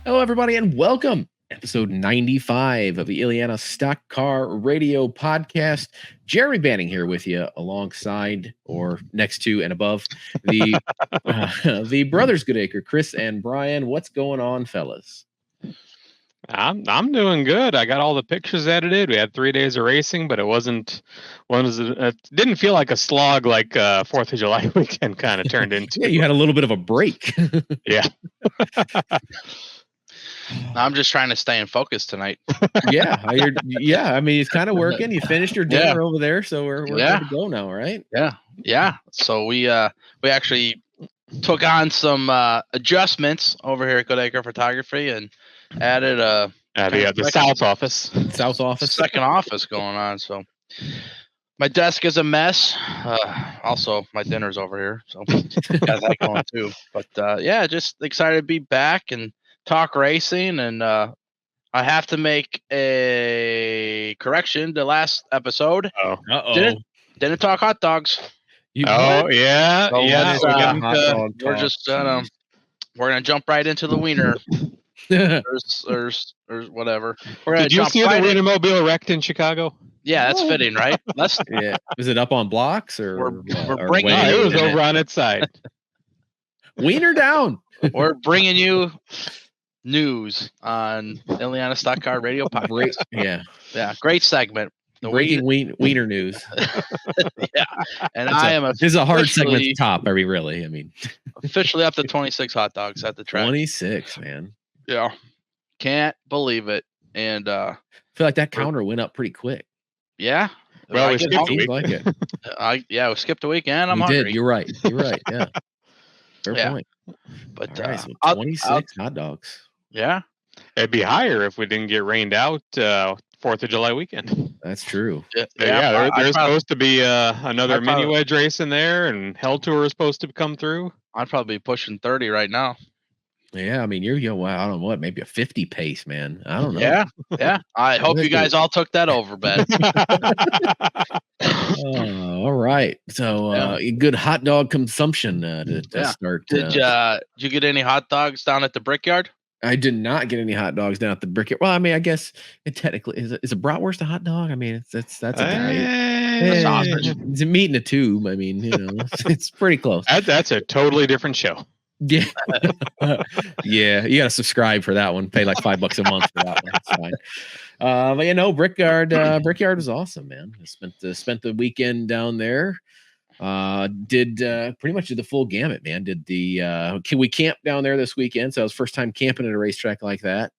Hello, everybody, and welcome. Episode 95 of the Illiana Stock Car Radio Podcast. Jeremy Banning here with you, alongside or next to and above the the brothers Goodacre, Chris and Brian. What's going on, fellas? I'm doing good. I got all the pictures edited. We had 3 days of racing, but it didn't feel like a slog like 4th of July weekend kind of turned into. Yeah, you had a little bit of a break. Yeah. I'm just trying to stay in focus tonight. Yeah, I mean, it's kind of working. You finished your dinner over there, so we're good to go now, right? Yeah. So we actually took on some adjustments over here at Goodacre Photography and added the South office. Second office going on. So my desk is a mess. Also, my dinner's over here, so got that going too. But yeah, just excited to be back and talk racing. And I have to make a correction to last episode. Didn't talk hot dogs. Yeah. So we're gonna jump right into the wiener. or whatever. Did you see the Wienermobile wrecked in Chicago? Yeah, that's fitting, right? Yeah. Was it up on blocks or? We're bringing it was over on its side. Wiener down. We're bringing you news on Illiana Stock Car Radio Podcast. Yeah, great segment. The breaking wiener news. Yeah, and this is a hard segment to top. I mean, officially up to 26 hot dogs at the track. 26, man. Yeah, can't believe it. And I feel like that counter went up pretty quick. Yeah. Well, we skipped a week. Like it. We skipped a week, and I'm hungry. You're right. Yeah. Fair point. But right, so 26 hot dogs. Yeah. It'd be higher if we didn't get rained out 4th of July weekend. That's true. There's supposed to be another mini wedge race in there, and Hell Tour is supposed to come through. I'd probably be pushing 30 right now. Yeah, I mean, you're I don't know what, maybe a 50 pace, man. I don't know. Yeah. I hope you guys all took that over, Ben. All right. So good hot dog consumption to start. Did you get any hot dogs down at the Brickyard? I did not get any hot dogs down at the Brickyard. Well, I mean, I guess it technically is a bratwurst a hot dog. I mean, that's a sausage. It's a meat in a tube. I mean, it's pretty close. That's a totally different show. Yeah. Yeah, you got to subscribe for that one. Pay like $5 a month for that one. It's fine. But Brickyard was awesome, man. I spent the weekend down there. Did pretty much the full gamut, man. We camped down there this weekend, so it was first time camping at a racetrack like that.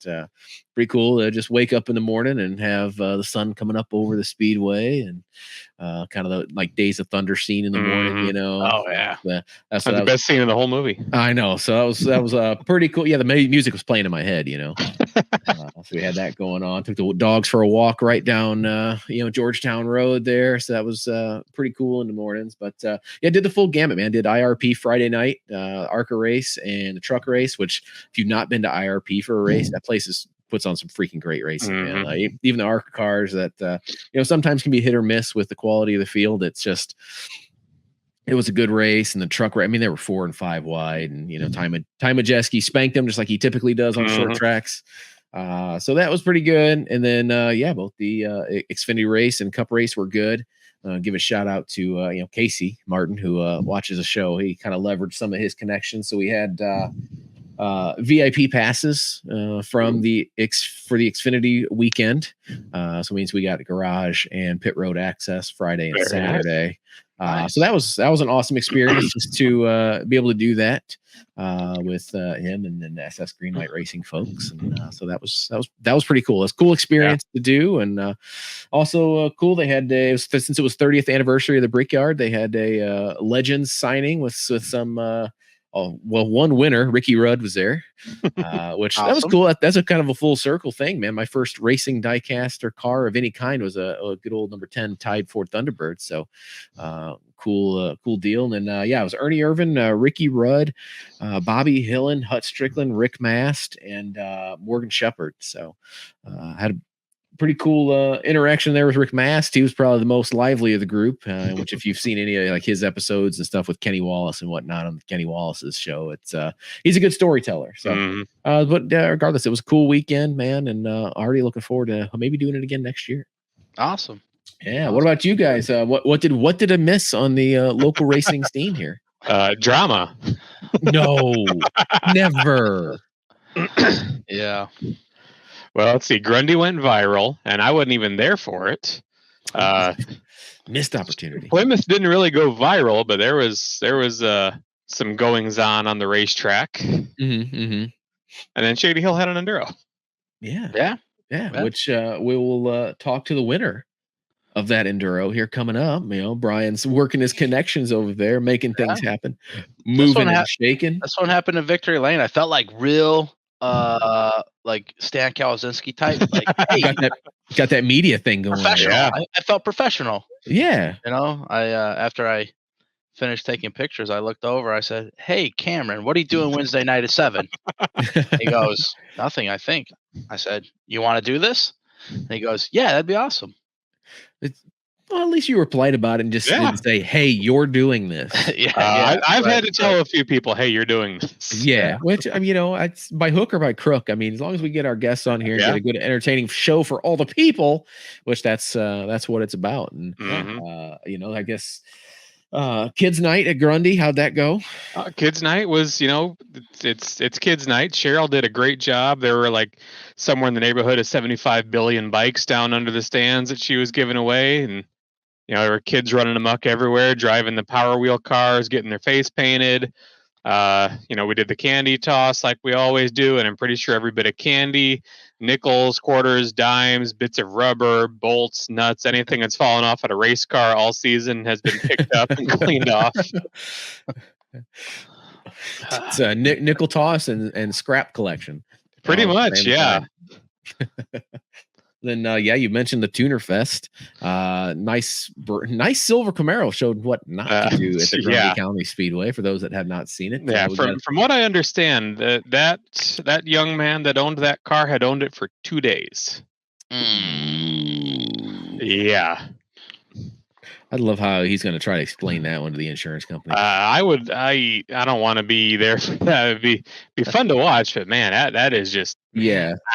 Pretty cool to just wake up in the morning and have the sun coming up over the speedway and kind of the Days of Thunder scene in the morning, Oh yeah, that's the best scene in the whole movie. I know. So that was pretty cool. Yeah, the music was playing in my head, so we had that going on. Took the dogs for a walk right down Georgetown Road there. So that was pretty cool in the mornings. But did the full gamut, man. Did IRP Friday night, ARCA race and the truck race, which if you've not been to IRP for a race, that place puts on some freaking great racing, man. Even the ARCA cars that sometimes can be hit or miss with the quality of the field. It was a good race. And the truck, I mean, they were 4 and 5 wide, and Ty Majeski spanked them just like he typically does on short tracks. So that was pretty good. And then both the Xfinity race and Cup race were good. Give a shout out to Casey Martin, who watches the show. He kind of leveraged some of his connections, so we had VIP passes for the Xfinity weekend. So it means we got garage and pit road access Friday and Saturday. Nice. So that was an awesome experience just to be able to do that with him and then the SS Greenlight Racing folks, and so that was pretty cool. It's a cool experience to do, and also cool. They had since it was 30th anniversary of the Brickyard, they had a Legends signing with some. One winner, Ricky Rudd, was there, which awesome. That was cool. That's a kind of a full circle thing, man. My first racing diecast or car of any kind was a good old number 10 Tide Ford Thunderbird. So cool deal. And then, it was Ernie Irvin, Ricky Rudd, Bobby Hillen, Hut Strickland, Rick Mast, and Morgan Shepherd. So had pretty cool interaction there with Rick Mast. He was probably the most lively of the group, which if you've seen any of like his episodes and stuff with Kenny Wallace and whatnot on Kenny Wallace's show, it's he's a good storyteller. So, but regardless, it was a cool weekend, man, and already looking forward to maybe doing it again next year. Awesome. Yeah. What about you guys? What did I miss on the local racing scene here? Drama. No, never. Yeah. Well, let's see. Grundy went viral, and I wasn't even there for it. Missed opportunity. Plymouth didn't really go viral, but there was some goings on the racetrack. And then Shady Hill had an enduro. Yeah. Which we will talk to the winner of that enduro here coming up. You know, Brian's working his connections over there, making things happen, moving and shaking. This one happened in Victory Lane. I felt like real, like Stan Kawasinski type. Like, hey, got that media thing going. Professional. Yeah. I felt professional. Yeah. You know, I after I finished taking pictures, I looked over. I said, "Hey, Cameron, what are you doing Wednesday night at 7?" He goes, "Nothing, I think." I said, "You want to do this?" And he goes, "Yeah, that'd be awesome." Well, at least you were polite about it and just didn't say, "Hey, you're doing this." I've had to tell a few people, "Hey, you're doing this." Yeah, which I mean, you know, it's by hook or by crook. I mean, as long as we get our guests on here and get a good, entertaining show for all the people, which that's what it's about. And you know, I guess kids' night at Grundy, how'd that go? Kids' night was, you know, it's kids' night. Cheryl did a great job. There were like somewhere in the neighborhood of 75 billion bikes down under the stands that she was giving away, and you know, there were kids running amok everywhere, driving the Power Wheel cars, getting their face painted. You know, we did the candy toss like we always do, and I'm pretty sure every bit of candy, nickels, quarters, dimes, bits of rubber, bolts, nuts, anything that's fallen off at a race car all season has been picked up and cleaned off. It's a nickel toss and scrap collection. Pretty much, yeah. Then you mentioned the Tuner Fest. Nice silver Camaro showed what not to do at the Grundy County Speedway for those that have not seen it. Yeah, from what I understand, that young man that owned that car had owned it for 2 days. Yeah. I love how he's going to try to explain that one to the insurance company. I don't want to be there for that. It'd be fun to watch, but man, that is just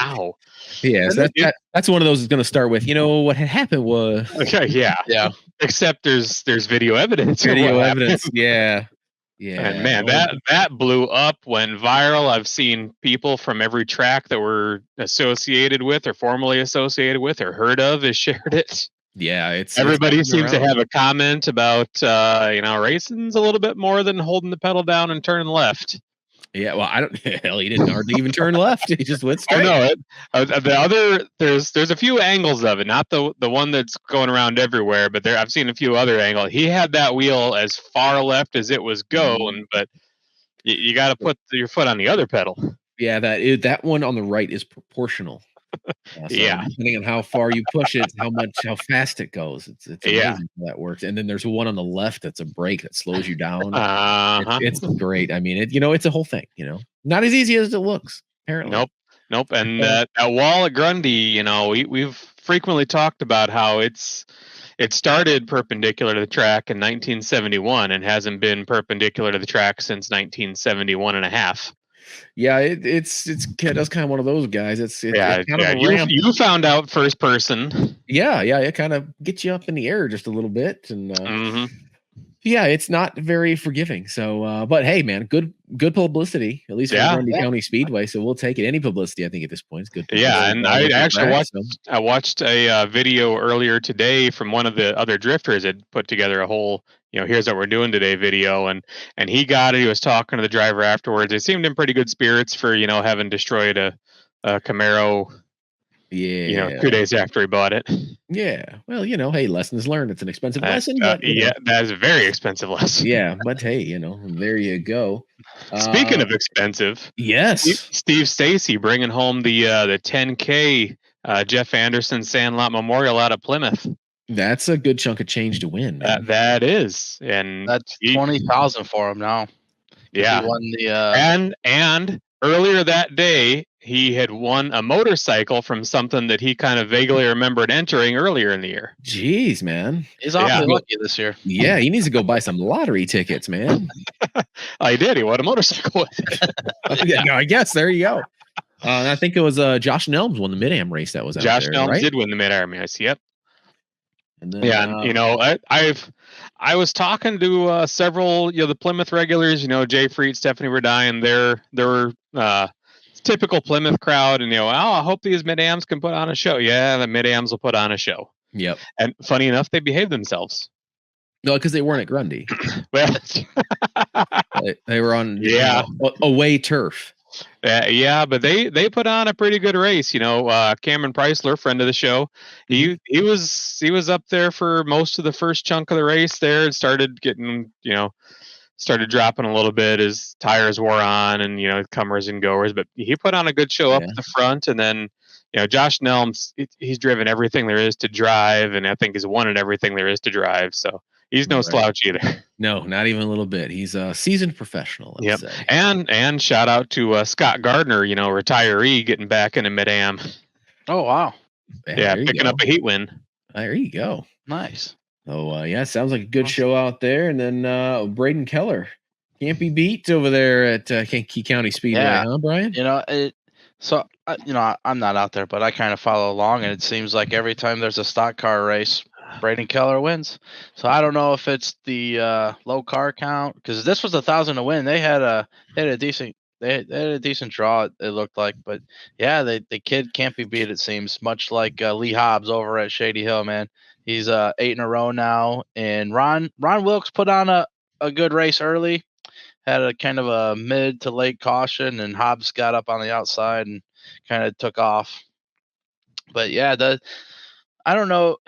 ow. Yeah, so that's one of those that's going to start with, you know, what had happened was. Okay, yeah. Except there's video evidence. Yeah. And man, that blew up, went viral. I've seen people from every track that we're associated with or formerly associated with or heard of has shared it. Yeah, everybody seems to have a comment about you know, racing's a little bit more than holding the pedal down and turning left. Yeah, well, he didn't hardly even turn left. He just went straight. Oh, no, the other there's a few angles of it, not the one that's going around everywhere, but I've seen a few other angles. He had that wheel as far left as it was going, but you got to put your foot on the other pedal. Yeah, that one on the right is proportional. So depending on how far you push it, how fast it goes. It's amazing how that works. And then there's one on the left that's a brake that slows you down. It's great. I mean, it's a whole thing. You know, not as easy as it looks. Apparently, nope. And that wall at Grundy, you know, we've frequently talked about how it started perpendicular to the track in 1971 and hasn't been perpendicular to the track since 1971 and a half. Yeah, it's kind of one of those guys. It's kind of a ramp. You found out first person. Yeah, it kind of gets you up in the air just a little bit, and it's not very forgiving. So, but hey, man, good publicity at least for Grundy County Speedway. So we'll take it. Any publicity, I think, at this point is good. Yeah, and I actually watched a video earlier today from one of the other drifters that put together a whole, you know, here's what we're doing today video, and he got it. He was talking to the driver afterwards. They seemed in pretty good spirits for, you know, having destroyed a Camaro. Yeah, you know, 2 days after he bought it. Yeah, well, you know, hey, lessons learned. It's an expensive lesson, but that is a very expensive lesson. Yeah, but hey, you know, there you go. Speaking of expensive, yes, Steve Stacy bringing home the 10K Jeff Anderson Sandlot Memorial out of Plymouth. That's a good chunk of change to win. That is, and that's 20,000 for him now. Yeah, he won the and earlier that day, he had won a motorcycle from something that he kind of vaguely remembered entering earlier in the year. Jeez, man. He's awfully lucky this year. Yeah, he needs to go buy some lottery tickets, man. He did. He won a motorcycle with it. Yeah, I guess there you go. I think it was Josh Nelms won the Mid-Am race that was out Josh there, Nelms right? did win the Mid-Am race. Yep. And then, and I was talking to several, the Plymouth regulars, Jay Freed, Stephanie Verdine, they're typical Plymouth crowd, and I hope these Mid-Ams can put on a show. Yeah, the Mid-Ams will put on a show. Yep. And funny enough, they behaved themselves. No, because they weren't at Grundy. Well, they were on away turf. Yeah, but they put on a pretty good race. Cameron Preisler, friend of the show, he was up there for most of the first chunk of the race there, and started getting started dropping a little bit as tires wore on, and comers and goers. But he put on a good show up at the front, and then Josh Nelms, he's driven everything there is to drive, and I think he's won at everything there is to drive. So he's no slouch either. No, not even a little bit. He's a seasoned professional. Let's say. And shout out to Scott Gardner, retiree, getting back in a Mid-Am. Oh wow! Yeah, picking up a heat win. There you go. Nice. Oh sounds like a good show out there. And then Braden Keller can't be beat over there at Kankakee County Speedway, huh, Brian? I'm not out there, but I kind of follow along, and it seems like every time there's a stock car race, Braden Keller wins. So I don't know if it's the low car count, because this was 1,000 to win. They had a decent draw, it looked like, but yeah, the kid can't be beat. It seems much like Lee Hobbs over at Shady Hill, man. He's 8 in a row now, and Ron Wilkes put on a good race early, had a kind of a mid to late caution, and Hobbs got up on the outside and kind of took off. But yeah, I don't know,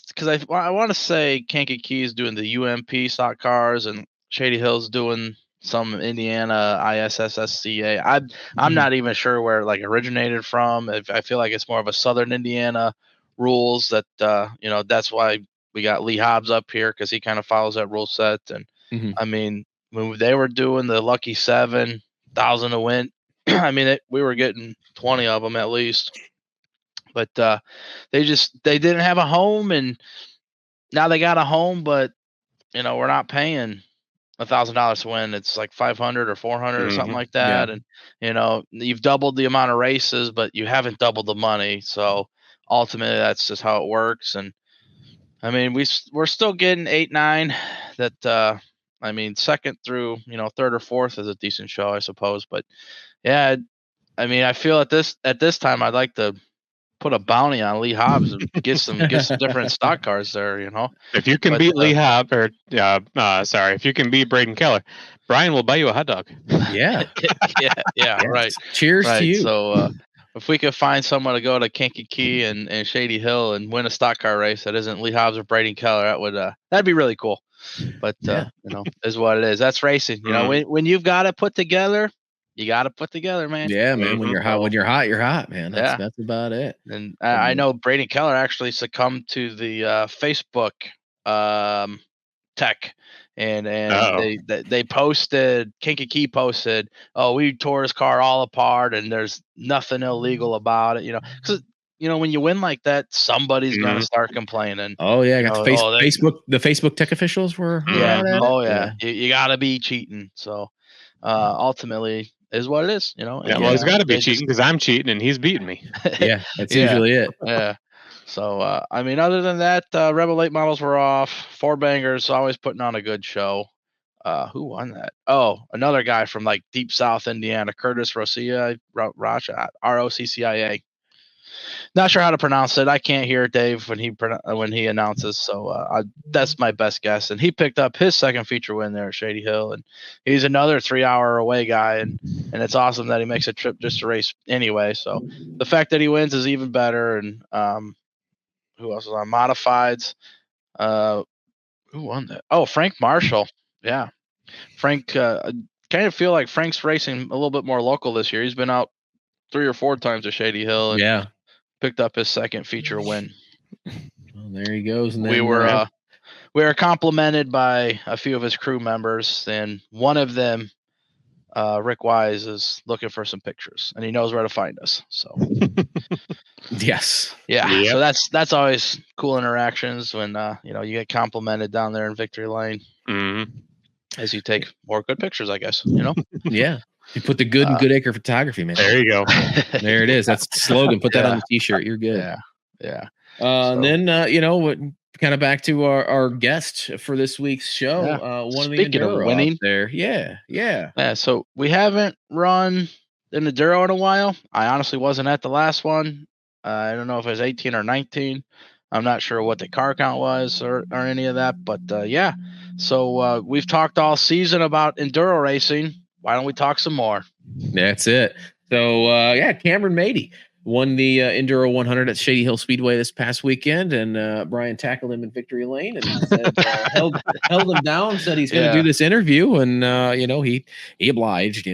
because I want to say Kankakee is doing the UMP stock cars, and Shady Hill's doing some Indiana ISSSCA. I'm not even sure where it originated from. I feel like it's more of a Southern Indiana rules that that's why we got Lee Hobbs up here, because he kind of follows that rule set. And I mean, when they were doing the Lucky 7,000 to win, I mean, we were getting 20 of them at least. But they didn't have a home, and now they got a home, but we're not paying $1,000 to win. It's like 500 or 400 or something like that. And you've doubled the amount of races, but you haven't doubled the money. So ultimately, that's just how it works. And I mean, we're still getting 8, 9. That I mean, second through third or fourth is a decent show, I suppose. But yeah, I mean, I feel at this time, I'd like to put a bounty on Lee Hobbs and get some different stock cars there. If you can beat Lee Hobbs, or if you can beat Braden Keller, Brian will buy you a hot dog. Yeah. yeah, right. Cheers to you. So if we could find someone to go to Kankakee and Shady Hill and win a stock car race that isn't Lee Hobbs or Braden Keller, that'd be really cool. But is what it is. That's racing. When you've got it put together, you got to put together, man. Yeah, man. When you're hot, you're hot, man. That's about it. And I know Braden Keller actually succumbed to the Facebook tech, and they posted, Kankakee posted, "Oh, we tore his car all apart, and there's nothing illegal about it." Because when you win like that, somebody's gonna start complaining. Oh yeah, I got the Facebook. The Facebook tech officials were. You got to be cheating. So ultimately, is what it is, well, he's got to be cheating, because I'm cheating and he's beating me. Yeah, that's usually it. Yeah. So I mean, other than that, Rebel late models were off. Four Bangers always putting on a good show. Who won that? Oh, another guy from deep South Indiana, Curtis Rocia, ROCCIA. Not sure how to pronounce it. I can't hear Dave when he announces, so that's my best guess. And he picked up his second feature win there at Shady Hill, and he's another 3-hour away guy, and it's awesome that he makes a trip just to race anyway. So the fact that he wins is even better. And who else was on modifieds? Who won that? Oh, Frank Marshall. Yeah, Frank. Kind of feel like Frank's racing a little bit more local this year. He's been out 3 or 4 times at Shady Hill. And picked up his second feature win. Well, there he goes. And then we were complimented by a few of his crew members, and one of them Rick Wise is looking for some pictures, and he knows where to find us. So Yes. yeah, Yep. so that's always cool interactions when you get complimented down there in Victory Lane as you take more good pictures, I guess. Yeah. You put the good in Goodacre Photography, man. There you go. There it is. That's the slogan. Put that on the t-shirt. You're good. Yeah. And then what? Kind of back to our guest for this week's show. Yeah. One Speaking of of the Enduro winning. out there. Yeah. So we haven't run an Enduro in a while. I honestly wasn't at the last one. I don't know if it was 18 or 19. I'm not sure what the car count was or any of that, but yeah. So we've talked all season about Enduro racing. Why don't we talk some more? That's it. So Cameron Maty won the Enduro 100 at Shady Hill Speedway this past weekend, and Brian tackled him in Victory Lane and said, held him down. Said he's going to do this interview, and he obliged.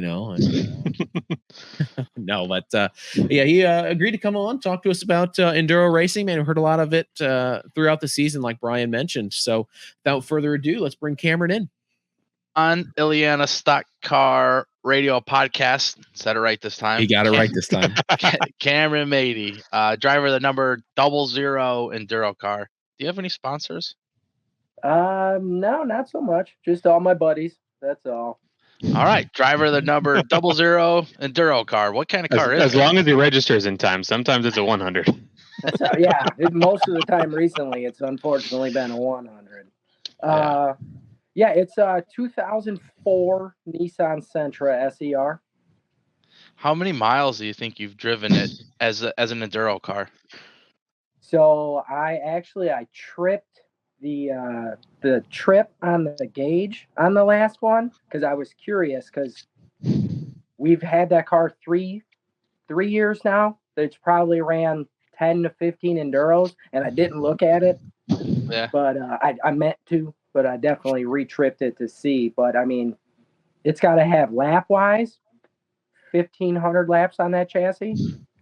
No, but he agreed to come on, talk to us about enduro racing. Man, we heard a lot of it throughout the season, like Brian mentioned. So, without further ado, let's bring Cameron in. On Illiana Stock Car Radio Podcast. Said it right this time. He got it right this time. Cameron Maty, driver of the number 00 Enduro car. Do you have any sponsors? No, not so much. Just all my buddies. That's all. All right, driver of the number 00 Enduro car. What kind of car is it? As long as he registers in time. Sometimes it's a 100. Most of the time recently, it's unfortunately been a 100. It's a 2004 Nissan Sentra SER. How many miles do you think you've driven it as an Enduro car? So I tripped the trip on the gauge on the last one because I was curious because we've had that car three years now. It's probably ran 10 to 15 enduros, and I didn't look at it. Yeah. But I meant to, but I definitely re-tripped it to see. But I mean, it's got to have lap-wise 1,500 laps on that chassis,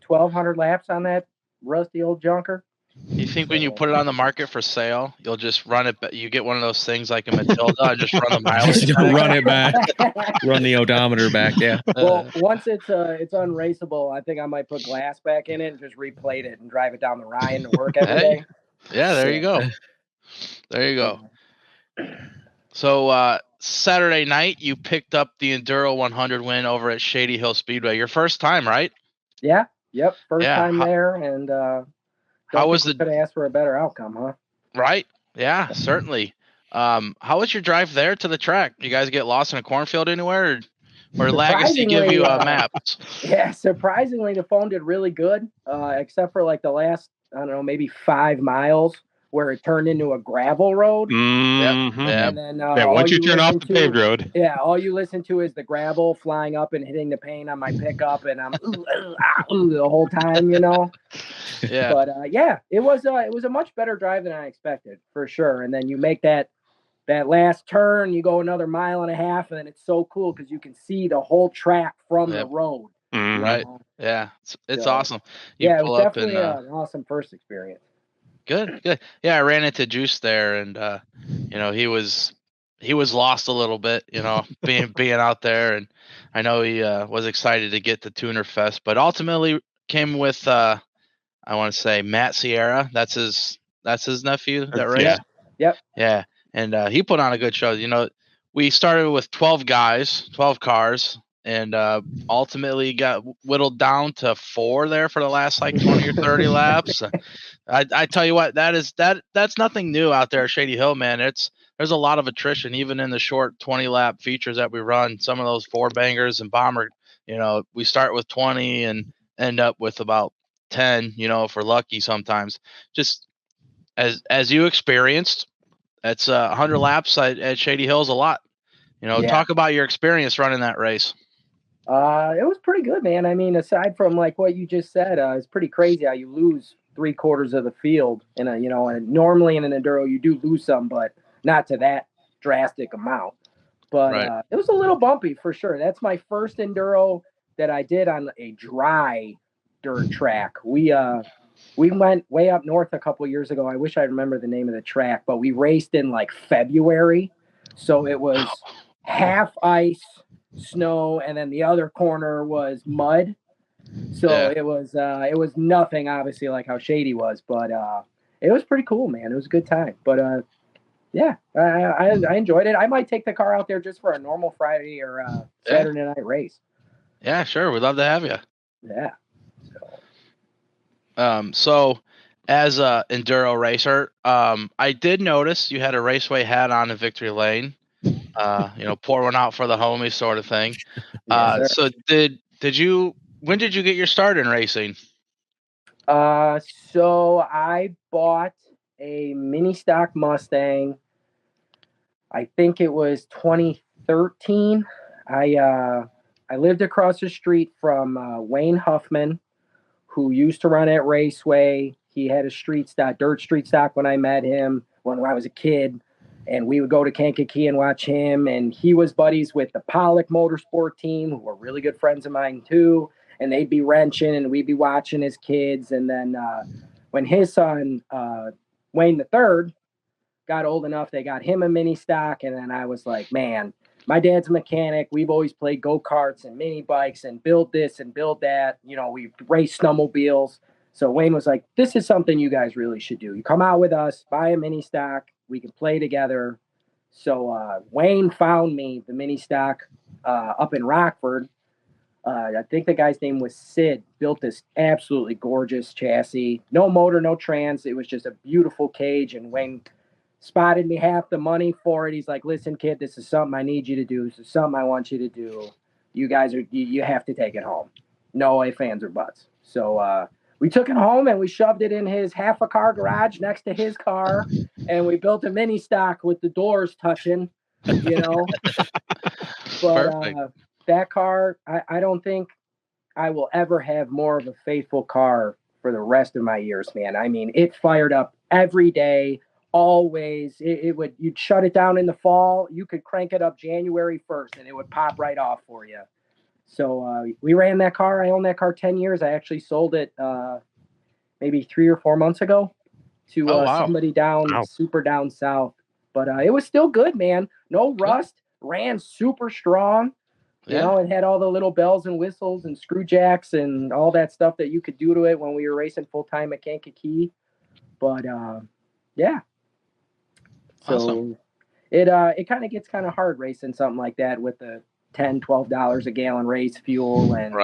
1,200 laps on that rusty old junker. You think when you put it on the market for sale, you'll just run it? You get one of those things like a Matilda and just run the mileage. Just run it back, run the odometer back. Yeah. Well, once it's unraceable, I think I might put glass back in it and just replate it and drive it down the Rhine to work every day. Yeah, there you go. There you go. So Saturday night, you picked up the Enduro 100 win over at Shady Hill Speedway. Your first time, right? Yeah. Yep. First time there, and how was could ask for a better outcome, huh? Right. Yeah, certainly. How was your drive there to the track? You guys get lost in a cornfield anywhere, or Legacy give you a map? Yeah, surprisingly, the phone did really good, except for like the last, I don't know, maybe 5 miles where it turned into a gravel road. Mm-hmm. And then once you turn off the paved road. Yeah, all you listen to is the gravel flying up and hitting the paint on my pickup, and I'm the whole time, Yeah. But it was a much better drive than I expected, for sure. And then you make that last turn, you go another 1.5 miles, and then it's so cool because you can see the whole track from the road. Mm-hmm. Right. Yeah, it's awesome. It was definitely an awesome first experience. Good. Yeah, I ran into Juice there, and he was lost a little bit, being out there, and I know he was excited to get to Tuner Fest, but ultimately came with I want to say Matt Sierra. That's his nephew that raced. Yeah. Yep. Yeah, and he put on a good show. We started with 12 guys, 12 cars, and ultimately got whittled down to 4 there for the last like 20 or 30 laps. I tell you what, that's nothing new out there at Shady Hill, man. There's a lot of attrition even in the short 20 lap features that we run. Some of those 4 bangers and bomber, we start with 20 and end up with about 10, if we're lucky sometimes. Just as you experienced, that's 100 laps at Shady Hill is a lot. Talk about your experience running that race. It was pretty good, man. I mean, aside from like what you just said, it's pretty crazy how you lose 3/4 of the field and normally in an enduro you do lose some, but not to that drastic amount. But it was a little bumpy for sure. That's my first enduro that I did on a dry dirt track. We went way up north a couple years ago. I wish I remember the name of the track, but we raced in like February, so it was half ice snow, and then the other corner was mud. So Yeah. it was nothing obviously like how Shady was, but it was pretty cool, man. It was a good time. But yeah, I enjoyed it. I might take the car out there just for a normal Friday or Saturday night race. Yeah, sure. We'd love to have you. Yeah. So as a enduro racer, I did notice you had a Raceway hat on in Victory Lane. Pour one out for the homies sort of thing. Yes, So when did you get your start in racing? So I bought a mini stock Mustang. I think it was 2013. I lived across the street from Wayne Huffman, who used to run at Raceway. He had a dirt street stock when I met him when I was a kid. And we would go to Kankakee and watch him. And he was buddies with the Pollock Motorsport team, who were really good friends of mine too. And they'd be wrenching and we'd be watching as kids. And then when his son, Wayne the Third, got old enough, they got him a mini stock. And then I was like, man, my dad's a mechanic. We've always played go-karts and mini bikes and build this and build that. We race snowmobiles. So Wayne was like, this is something you guys really should do. You come out with us, buy a mini stock. We can play together. So Wayne found me the mini stock up in Rockford. I think the guy's name was Sid. Built this absolutely gorgeous chassis. No motor, no trans. It was just a beautiful cage. And Wayne spotted me half the money for it. He's like, listen, kid, this is something I need you to do. This is something I want you to do. You guys you have to take it home. No ifs, ands, or buts. So we took it home and we shoved it in his half a car garage next to his car. And we built a mini stock with the doors touching, But that car, I don't think I will ever have more of a faithful car for the rest of my years, man. I mean, it fired up every day. Always, you'd shut it down in the fall. You could crank it up January 1st and it would pop right off for you. So we ran that car. I owned that car 10 years. I actually sold it maybe 3 or 4 months ago to somebody super down south. But it was still good, man. No rust. Ran super strong. It had all the little bells and whistles and screw jacks and all that stuff that you could do to it when we were racing full time at Kankakee. But yeah. So awesome. It kind of gets kind of hard racing something like that with the $10-12 a gallon race fuel and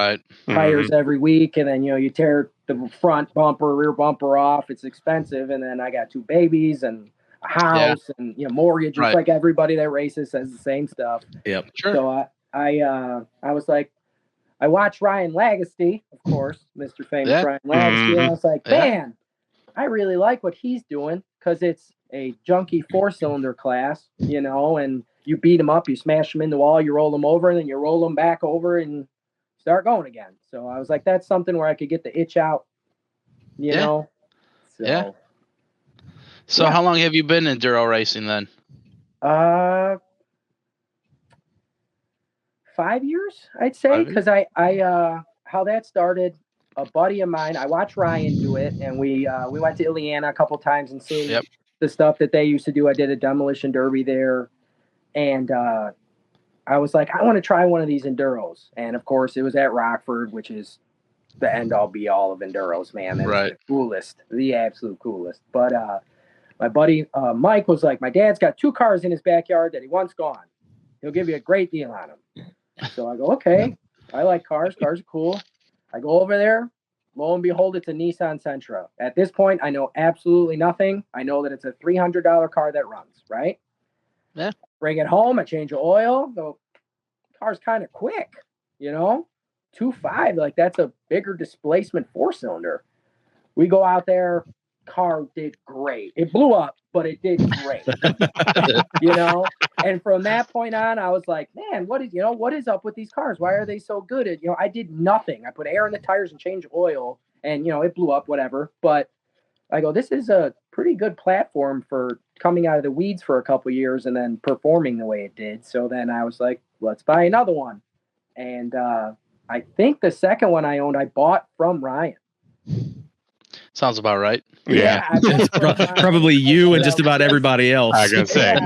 tires every week, and then you tear the front bumper, rear bumper off. It's expensive, and then I got 2 babies and a house and mortgage. Just like everybody that races says the same stuff. Yep, sure. So I was like, I watched Ryan Lagacy, of course, Mr. Famous Ryan Lagacy, and I was like, man, I really like what he's doing because it's a junky 4-cylinder class, and you beat them up, you smash them in the wall, you roll them over, and then you roll them back over and start going again. So I was like, that's something where I could get the itch out, you know? So, yeah. So how long have you been enduro racing then? 5 years, I'd say, because I how that started. A buddy of mine, I watched Ryan do it, and we went to Illiana a couple times and seen the stuff that they used to do. I did a demolition derby there, and I was like, I want to try one of these enduros. And of course, it was at Rockford, which is the end all be all of enduros, man. That's the coolest, the absolute coolest. But my buddy Mike was like, my dad's got 2 cars in his backyard that he wants gone. He'll give you a great deal on them. So I go, okay, I like cars. Cars are cool. I go over there. Lo and behold, it's a Nissan Sentra. At this point, I know absolutely nothing. I know that it's a $300 car that runs, right? Yeah. Bring it home. I change the oil. The car's kind of quick, 2.5. Like, that's a bigger displacement 4-cylinder. We go out there. Car did great. It blew up, but it did great. And from that point on, I was like, man, what is up with these cars? Why are they so good at, I did nothing. I put air in the tires and changed oil and, it blew up, whatever. But I go, this is a pretty good platform for coming out of the weeds for a couple of years and then performing the way it did. So then I was like, let's buy another one. And I think the second one I owned, I bought from Ryan. Sounds about right. Yeah. Probably you and just about everybody else. I was gonna say.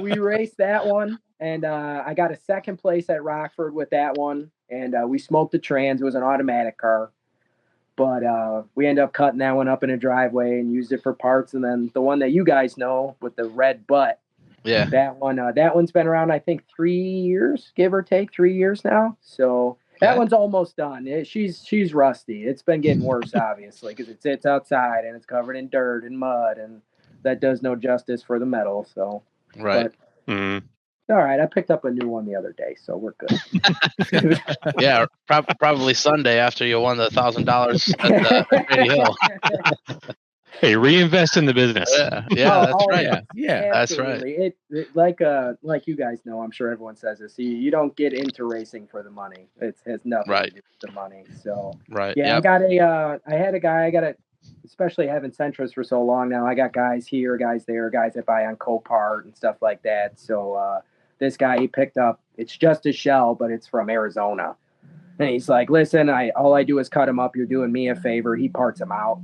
We raced that one. and I got a second place at Rockford with that one, and we smoked the trans. It was an automatic car, but we ended up cutting that one up in a driveway and used it for parts. And then the one that you guys know with the red butt, Yeah. that one's been around, I think 3 years, give or take 3 years now. So that one's almost done. She's rusty. It's been getting worse, obviously, because it sits outside and it's covered in dirt and mud, and that does no justice for the metal. So, Right. But, all right, I picked up a new one the other day, so we're good. Yeah, probably Sunday after you won the $1,000 at Shady Hill. Hey, reinvest in the business. Yeah, that's right. Yeah, that's right. It like you guys know, I'm sure everyone says this. You don't get into racing for the money. It has nothing to do with the money. So right. Yeah, I had a guy. Especially having Centris for so long now. I got guys here, guys there, guys that buy on Copart and stuff like that. So this guy, he picked up. It's just a shell, but it's from Arizona. And he's like, "Listen, all I do is cut him up. You're doing me a favor." He parts them out.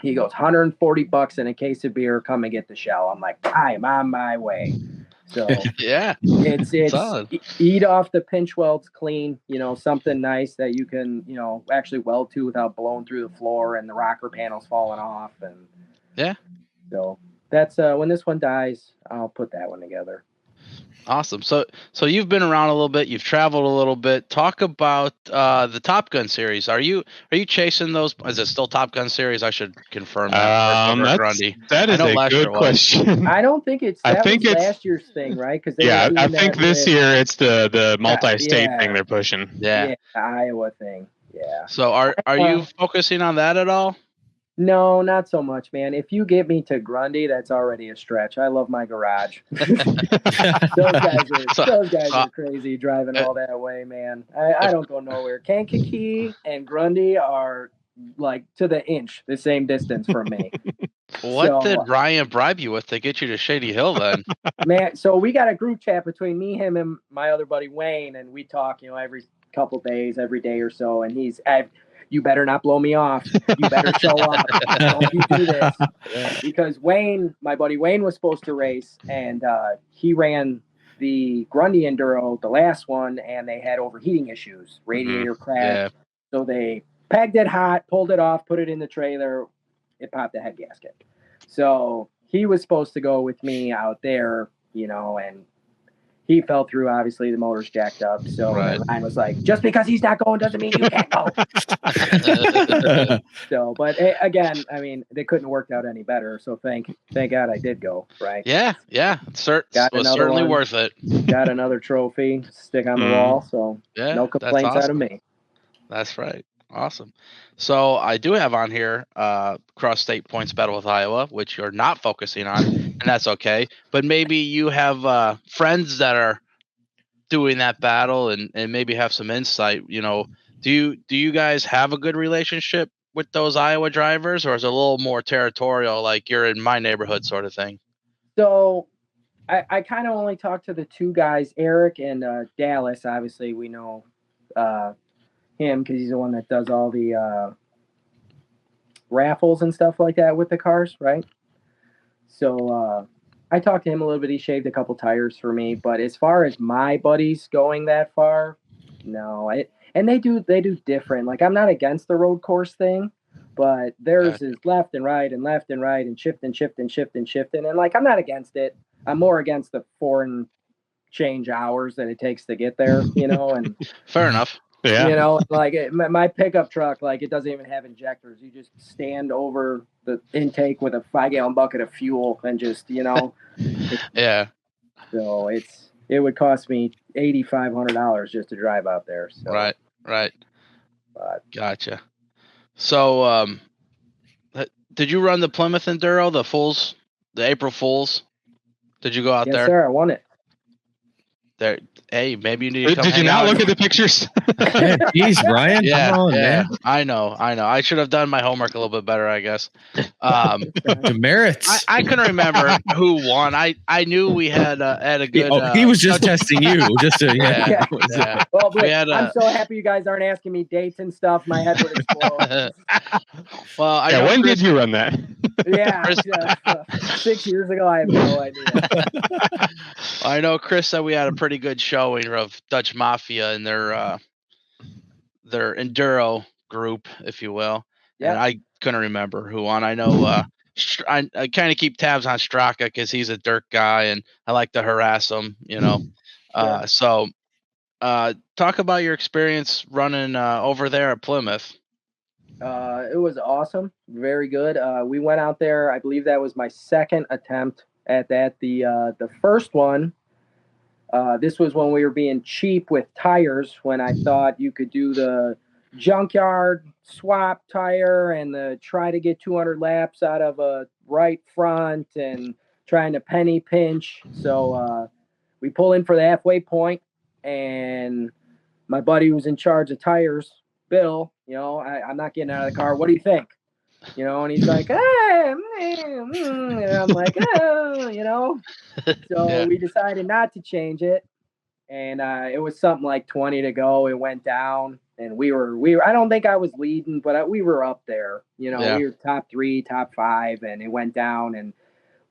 He goes, $140 and a case of beer. Come and get the shell. I'm like, I'm on my way. So yeah, it's solid. Eat off the pinch welds clean. Something nice that you can actually weld to without blowing through the floor and the rocker panels falling off. And so that's when this one dies, I'll put that one together. Awesome. So you've been around a little bit. You've traveled a little bit. Talk about the Top Gun series. Are you chasing those? Is it still Top Gun series? I should confirm that. That is a good question. I don't think it's. I think it's last year's thing, right? Because I think this year it's the multi-state thing they're pushing. Yeah, Iowa thing. Yeah. So are you focusing on that at all? No, not so much, man. If you get me to Grundy, that's already a stretch. I love my garage. Those guys are crazy driving all that way, man. I don't go nowhere. Kankakee and Grundy are like to the inch the same distance from me. What did Ryan bribe you with to get you to Shady Hill then? Man, so we got a group chat between me, him, and my other buddy Wayne, and we talk, every couple days, every day or so, and you better not blow me off. You better show up. Don't you do this. Because my buddy Wayne was supposed to race, and he ran the Grundy Enduro, the last one, and they had overheating issues, radiator crack. Yeah. So they pegged it hot, pulled it off, put it in the trailer. It popped the head gasket. So he was supposed to go with me out there, and he fell through. Obviously, the motor's jacked up. So Ryan was like, just because he's not going doesn't mean you can't go. So, but again, I mean, they couldn't have worked out any better. So thank God I did go, right? Yeah. It was certainly worth it. Got another trophy, stick on the wall. So no complaints out of me. That's right. Awesome. So I do have on here cross-state points battle with Iowa, which you're not focusing on, and that's okay. But maybe you have friends that are doing that battle and maybe have some insight. Do you guys have a good relationship with those Iowa drivers, or is it a little more territorial, like you're in my neighborhood sort of thing? So I kind of only talk to the two guys, Eric and Dallas. Obviously, we know him because he's the one that does all the raffles and stuff like that with the cars, right? So I talked to him a little bit. He shaved a couple tires for me, but as far as my buddies going that far, no. And they do different. Like, I'm not against the road course thing, but theirs is left and right and shifting. And like, I'm not against it. I'm more against the 4 and change hours that it takes to get there, and fair enough. Yeah. Like my pickup truck, like it doesn't even have injectors. You just stand over the intake with a 5-gallon bucket of fuel and just, Yeah. So it would cost me $8,500 just to drive out there. So. Right. But, gotcha. So, did you run the Plymouth Enduro, the April Fools? Did you go out there? Yes, sir. I won it. There. Hey, maybe you need to come. Did you not look at the pictures? Jeez, Brian. Yeah, man. I know. I should have done my homework a little bit better, I guess. Demerits. I couldn't remember who won. I knew we had a good. He was just testing you, just to yeah. Well, I'm so happy you guys aren't asking me dates and stuff. My head would explode. Well, when did you run that? Yeah, 6 years ago, I have no idea. I know Chris said we had a pretty good showing of Dutch Mafia and their enduro group, if you will. Yeah. And I couldn't remember who won. I know I kind of keep tabs on Straka because he's a dirt guy and I like to harass him, you know. Sure. So talk about your experience running over there at Plymouth. It was awesome. Very good. We went out there. I believe that was my second attempt at that. The first one, this was when we were being cheap with tires, when I thought you could do the junkyard swap tire and the try to get 200 laps out of a right front and trying to penny pinch. So we pull in for the halfway point, and my buddy who's in charge of tires, Bill, I'm not getting out of the car. What do you think? And he's like, and I'm like, So we decided not to change it. And it was something like 20 to go. It went down, and we were, I don't think I was leading, but we were up there, we were top 3, top 5, and it went down. And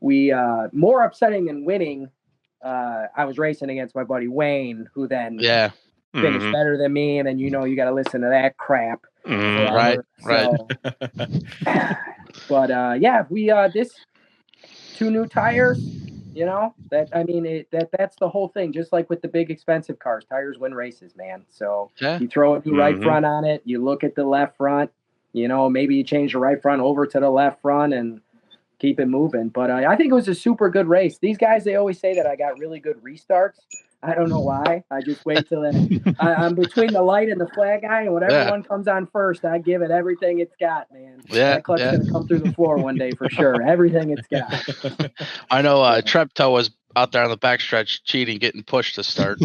we, more upsetting than winning, I was racing against my buddy Wayne, who then finished better than me. And then, you got to listen to that crap. Right. But we this 2 new tires, that's the whole thing. Just like with the big expensive cars, tires win races, man. So you throw a new right front on it, you look at the left front, maybe you change the right front over to the left front and keep it moving. But I think it was a super good race. These guys, they always say that I got really good restarts. I don't know why. I just wait till I'm between the light and the flag guy, and whatever one comes on first, I give it everything it's got, man. That clutch's going to come through the floor one day for sure. Everything it's got. I know Treptow was out there on the backstretch cheating, getting pushed to start.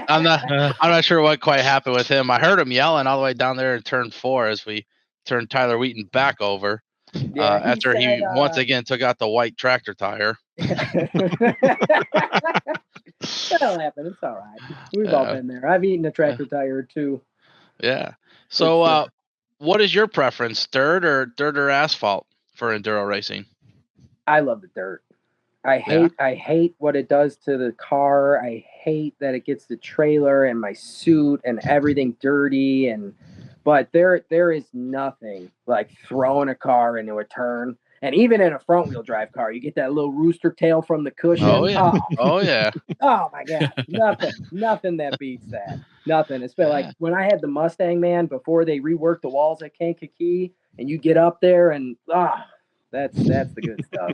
I'm not sure what quite happened with him. I heard him yelling all the way down there in turn 4 as we turned Tyler Wheaton back over. After he once again took out the white tractor tire. That'll happen. It's all right. We've all been there. I've eaten a tractor tire too. Yeah. So, what is your preference, dirt or asphalt for enduro racing? I love the dirt. I hate what it does to the car. I hate that it gets the trailer and my suit and everything dirty. But there is nothing like throwing a car into a turn. And even in a front wheel drive car, you get that little rooster tail from the cushion. Oh yeah. Oh yeah. Oh my God. Nothing that beats that. Nothing. It's been like when I had the Mustang, man, before they reworked the walls at Kankakee, and you get up there and that's the good stuff.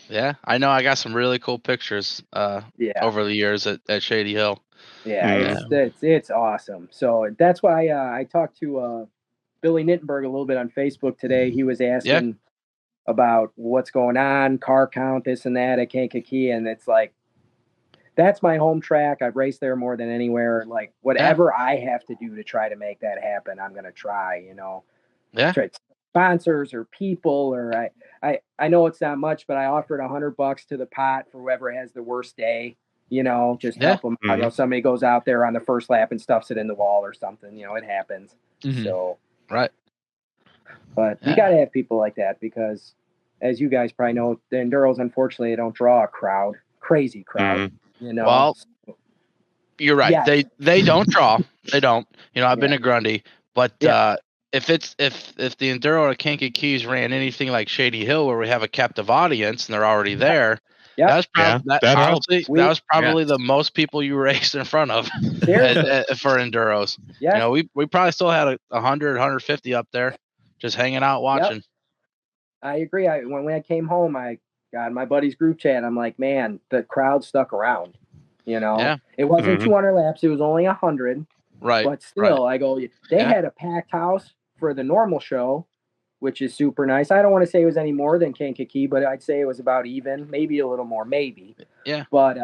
Yeah. I know I got some really cool pictures over the years at Shady Hill. Yeah, it's awesome. So that's why I talked to Billy Nittenberg a little bit on Facebook today. He was asking about what's going on, car count, this and that at Kankakee, and it's like, that's my home track. I've raced there more than anywhere. Like whatever I have to do to try to make that happen, I'm gonna try. Try sponsors or people, or I know it's not much, but I offered $100 to the pot for whoever has the worst day. Just help them out. Somebody goes out there on the first lap and stuffs it in the wall or something. It happens. So but you got to have people like that, because as you guys probably know, the enduros, unfortunately, they don't draw a crazy crowd. Well, you're right. Yes. They don't draw. They don't. I've been to Grundy, but if the enduro at Kankakees ran anything like Shady Hill, where we have a captive audience and they're already there. That was probably the most people you raced in front of for enduros. Yeah. We probably still had 100, 150 up there just hanging out watching. Yep. I agree. When I came home, I got my buddy's group chat. I'm like, man, the crowd stuck around. It wasn't 200 laps. It was only 100. Right. But still, I go, they had a packed house for the normal show, which is super nice. I don't want to say it was any more than Kankakee, but I'd say it was about even, maybe a little more, maybe. Yeah. But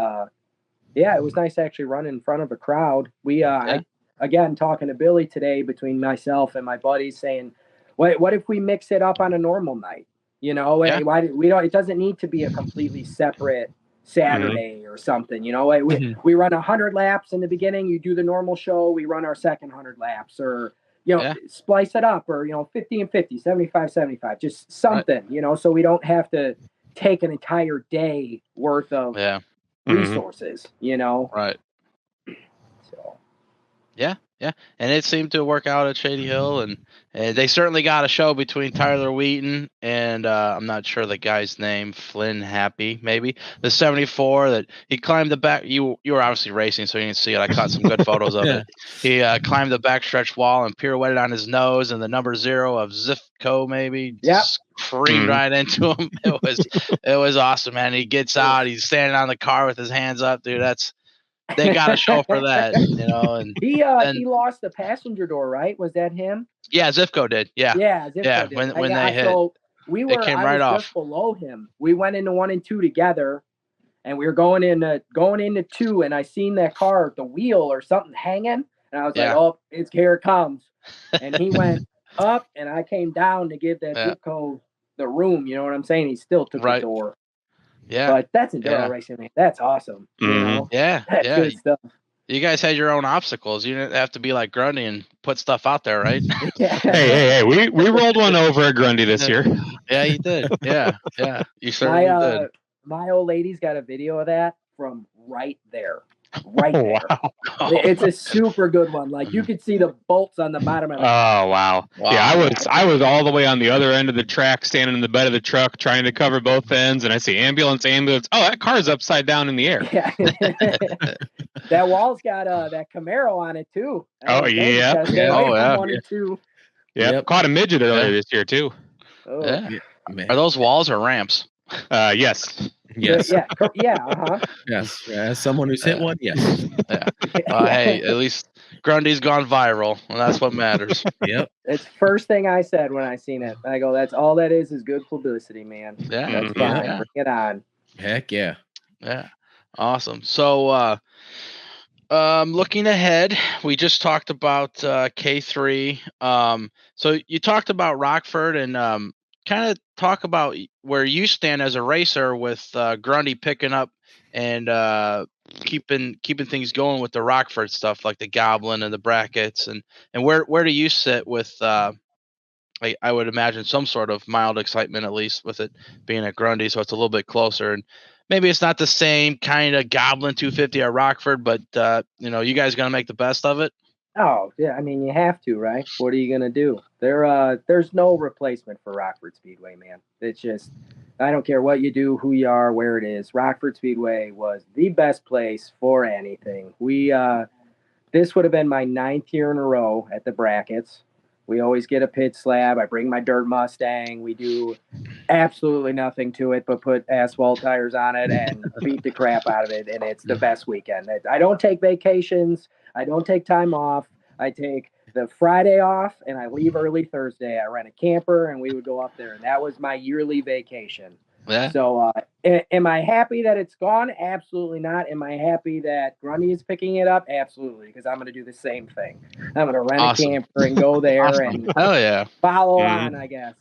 it was nice to actually run in front of a crowd. We again, talking to Billy today, between myself and my buddies, saying, what if we mix it up on a normal night? Why we don't? It doesn't need to be a completely separate Saturday or something. We run 100 laps in the beginning. You do the normal show. We run our second 100 laps, or splice it up, or 50 and 50, 75, 75, just something, so we don't have to take an entire day worth of resources, Right. So Yeah, and it seemed to work out at Shady Hill, and they certainly got a show between Tyler Wheaton and I'm not sure the guy's name, Flynn Happy, maybe the 74 that he climbed the back. You were obviously racing, so you didn't see it. I caught some good photos of it. He climbed the backstretch wall and pirouetted on his nose, and the number 0 of Zifco maybe screamed right into him. It was awesome, man. He gets out, he's standing on the car with his hands up, dude. They got a show for that, And he lost the passenger door, right? Was that him? Yeah, Zifco did. Yeah, Zifco did. When they hit, so we were. it came I right was off. just below him. We went into 1 and 2 together, and we were going into 2, and I seen that car, the wheel or something hanging, and I was like, "Oh, here it comes!" And he went up, and I came down to give that Zifco the room. You know what I'm saying? He still took the door. Yeah, but that's enduro racing, man. That's awesome. That's good stuff. You guys had your own obstacles. You didn't have to be like Grundy and put stuff out there, right? Hey, we rolled one over at Grundy this year. Yeah, you did. Yeah, you certainly did. My old lady's got a video of that from right there. There. Wow. It's a super good one. Like you could see the bolts on the bottom of it. Oh wow. Yeah, I was all the way on the other end of the track, standing in the bed of the truck, trying to cover both ends, and I see ambulance. Oh, that car's upside down in the air. Yeah. That wall's got that Camaro on it too. Oh yeah. 1 and 2. Yep. Caught a midget earlier this year too. Oh. Yeah. Are those walls or ramps? Yes. Yes. Yes. As someone who's hit one, yes. Hey, at least Grundy's gone viral, and that's what matters. Yep. It's first thing I said when I seen it. I go, "That's all that is good publicity, man." Yeah, that's fine. Bring it on. Heck yeah. Yeah. Awesome. So, looking ahead, we just talked about K3. So you talked about Rockford, and kind of talk about where you stand as a racer with Grundy picking up and keeping things going with the Rockford stuff, like the Goblin and the brackets, and where do you sit with I would imagine some sort of mild excitement, at least with it being at Grundy, so it's a little bit closer, and maybe it's not the same kind of Goblin 250 at Rockford, but you guys gonna make the best of it. Oh yeah, I mean you have to, right? What are you gonna do? There's no replacement for Rockford Speedway, man. It's just, I don't care what you do, who you are, where it is. Rockford Speedway was the best place for anything. This would have been my 9th year in a row at the brackets. We always get a pit slab. I bring my dirt Mustang. We do absolutely nothing to it but put asphalt tires on it and beat the crap out of it, and it's the best weekend. I don't take vacations. I don't take time off. I take the Friday off, and I leave early Thursday. I rent a camper, and we would go up there, and that was my yearly vacation. Yeah. So am I happy that it's gone? Absolutely not. Am I happy that Grundy is picking it up? Absolutely, because I'm going to do the same thing. I'm going to rent a camper and go there and follow on, I guess.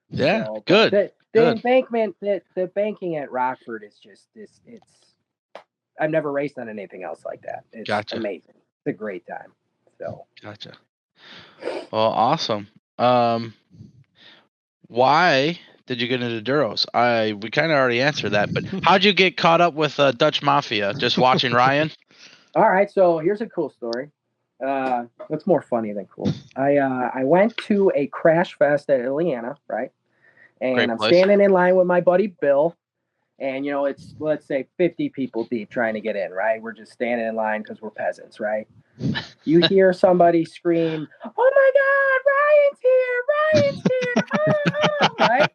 Yeah, so, good. The embankment, the banking at Rockford is just this. I've never raced on anything else like that. It's amazing. It's a great time. So gotcha. Well, awesome. Why did you get into Duros? We kind of already answered that, but how'd you get caught up with Dutch Mafia? Just watching Ryan? All right, so here's a cool story. That's more funny than cool. I went to a crash fest at Illiana, right? And I'm standing in line with my buddy Bill, and it's, let's say, 50 people deep trying to get in, right? We're just standing in line because we're peasants, right? You hear somebody scream, "Oh my God, Ryan's here! Right?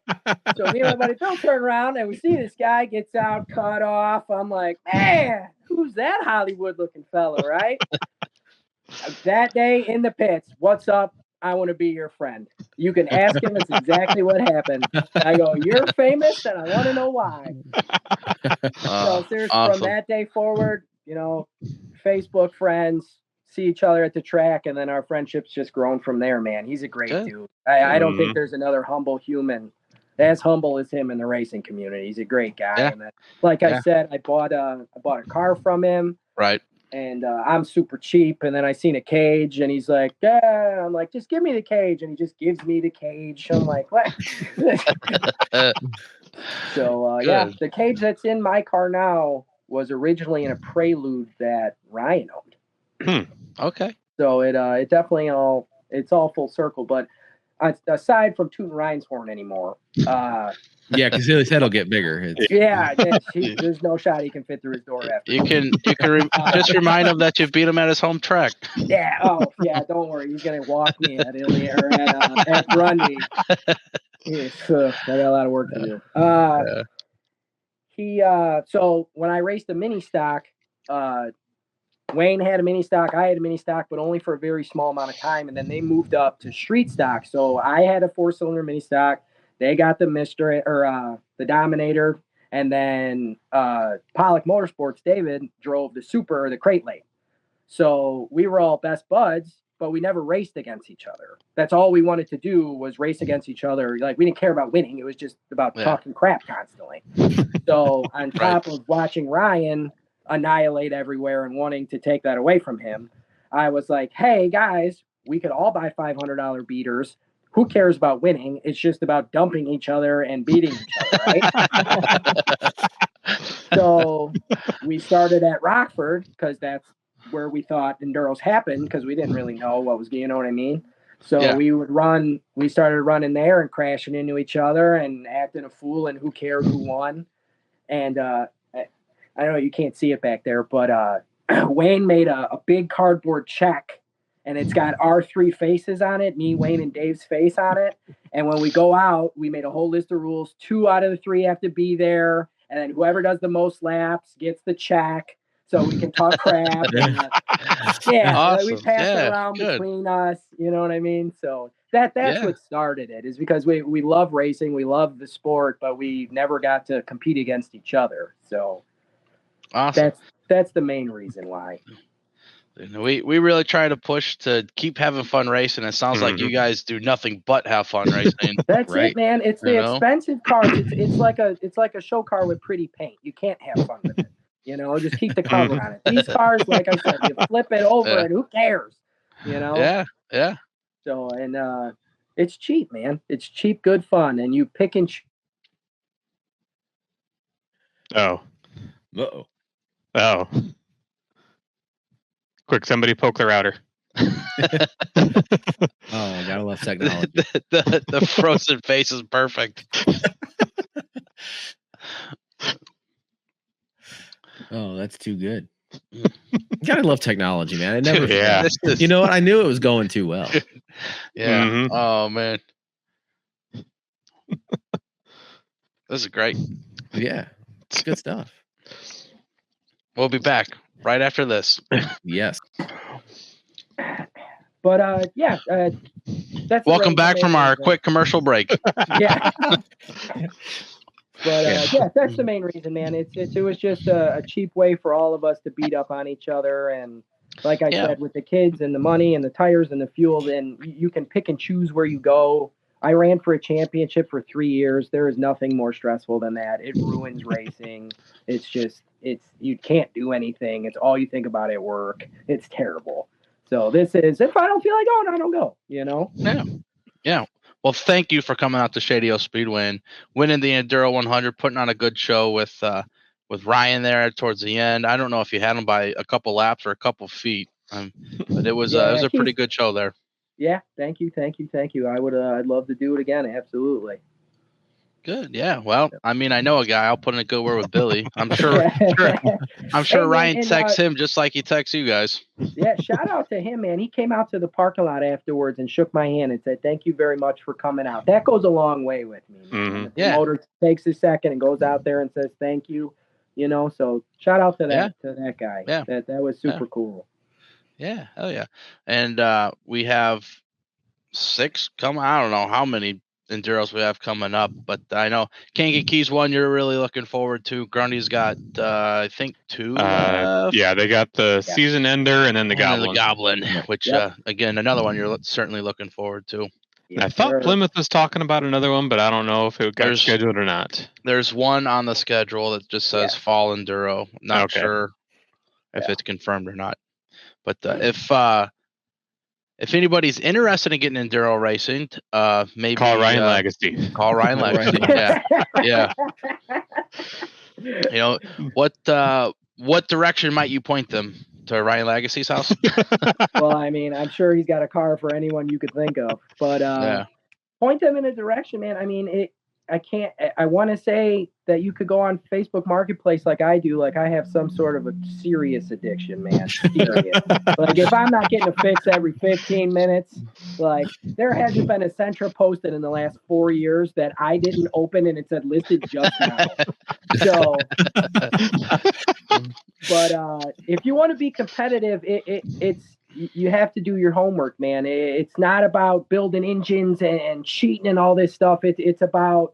So me and my buddy Bill turn around and we see this guy gets out, cut off. I'm like, man, who's that Hollywood-looking fella, right? That day in the pits, what's up? I want to be your friend. You can ask him. It's exactly what happened. I go, you're famous, and I want to know why. So seriously, awesome. From that day forward, Facebook friends, see each other at the track, and then our friendship's just grown from there, man. He's a great dude. I don't think there's another humble human as humble as him in the racing community. He's a great guy. Yeah. And then, like I said, I bought a car from him. Right. And I'm super cheap. And then I seen a cage, and he's like, "Yeah." I'm like, "Just give me the cage," and he just gives me the cage. I'm like, "What?" So yeah, Good. the cage that's in my car now was originally in a Prelude that Ryan owned. Okay. So it definitely it's all full circle. But aside from tooting Ryan's horn anymore, Yeah, because his head will get bigger. yeah, there's no shot he can fit through his door after. You can just remind him that you beat him at his home track. Yeah. Oh, yeah. Don't worry. He's gonna walk me at Illiana or at Grundy. Yes, I got a lot of work to do. So when I raced the mini stock, Wayne had a mini stock, I had a mini stock, but only for a very small amount of time. And then they moved up to street stock. So I had a 4-cylinder mini stock. They got the the Dominator, and then Pollock Motorsports, David drove the Super or the Crate Late. So we were all best buds, but we never raced against each other. That's all we wanted to do was race against each other. Like, we didn't care about winning. It was just about talking crap constantly. So on top of watching Ryan annihilate everywhere and wanting to take that away from him, I was like, hey, guys, we could all buy $500 beaters. Who cares about winning? It's just about dumping each other and beating each other, right? So we started at Rockford because that's where we thought enduros happened, because we didn't really know what was, you know what I mean? So we started running there and crashing into each other and acting a fool, and who cared who won. And I know you can't see it back there, but Wayne made a big cardboard check, and it's got our 3 faces on it, me, Wayne, and Dave's face on it. And when we go out, we made a whole list of rules. 2 out of the 3 have to be there, and then whoever does the most laps gets the check, so we can talk crap. And, awesome. We pass it around between us. You know what I mean? So that's what started it, is because we love racing, we love the sport, but we never got to compete against each other. So awesome. That's the main reason why. We really try to push to keep having fun racing. It sounds like you guys do nothing but have fun racing. That's it, man. It's the expensive cars. It's like a show car with pretty paint. You can't have fun with it. You know, just keep the cover on it. These cars, like I said, you flip it over and who cares? You know? Yeah. So, and it's cheap, man. It's cheap, good fun, and you pick and choose. Oh. Quick, somebody poke the router. Oh, gotta love technology. The frozen face is perfect. Oh, that's too good. Gotta love technology, man. I never. Yeah. You know what? I knew it was going too well. Yeah. Mm-hmm. Oh man. This is great. Yeah. It's good stuff. We'll be back right after this. Yes. But that's welcome back from our quick commercial break. Yeah. But that's the main reason, man. It was just a cheap way for all of us to beat up on each other, and like I said, with the kids and the money and the tires and the fuel, then you can pick and choose where you go. I ran for a championship for 3 years. There is nothing more stressful than that. It ruins racing. It's you can't do anything. It's all you think about at work. It's terrible. So this is, if I don't feel like going, I don't go. You know? Yeah. Well, thank you for coming out to Shady Oak Speedway and winning the Enduro 100, putting on a good show with Ryan there towards the end. I don't know if you had him by a couple laps or a couple feet, but it was a pretty good show there. Yeah, thank you. I'd love to do it again. Absolutely. Good. Yeah. Well, I mean, I know a guy. I'll put in a good word with Billy. I'm sure. Ryan texts him just like he texts you guys. Yeah. Shout out to him, man. He came out to the parking lot afterwards and shook my hand and said, "Thank you very much for coming out." That goes a long way with me. Mm-hmm. The promoter takes a second and goes out there and says, "Thank you." You know. So shout out to that guy. Yeah. That was super cool. Yeah. Hell yeah. And we have 6 coming. I don't know how many enduros we have coming up, but I know Kankakee one you're really looking forward to. Grundy's got I think 2 yeah, they got the season ender and then the Goblin, which again, another one you're certainly looking forward to. I thought Plymouth was talking about another one, but I don't know if it got scheduled or not. There's one on the schedule that just says fall enduro. Not sure if it's confirmed or not. But if anybody's interested in getting enduro racing, maybe Call Ryan Lagacy. Call Ryan Lagacy. Yeah. What direction might you point them to? Ryan Lagacy's house? Well, I mean, I'm sure he's got a car for anyone you could think of, but point them in a direction, man. I mean, I want to say that you could go on Facebook Marketplace like I do. Like I have some sort of a serious addiction, man. Serious. Like if I'm not getting a fix every 15 minutes, like there hasn't been a Sentra posted in the last 4 years that I didn't open and it said listed just now. So, but if you want to be competitive, it's you have to do your homework, man. It's not about building engines and cheating and all this stuff. It's about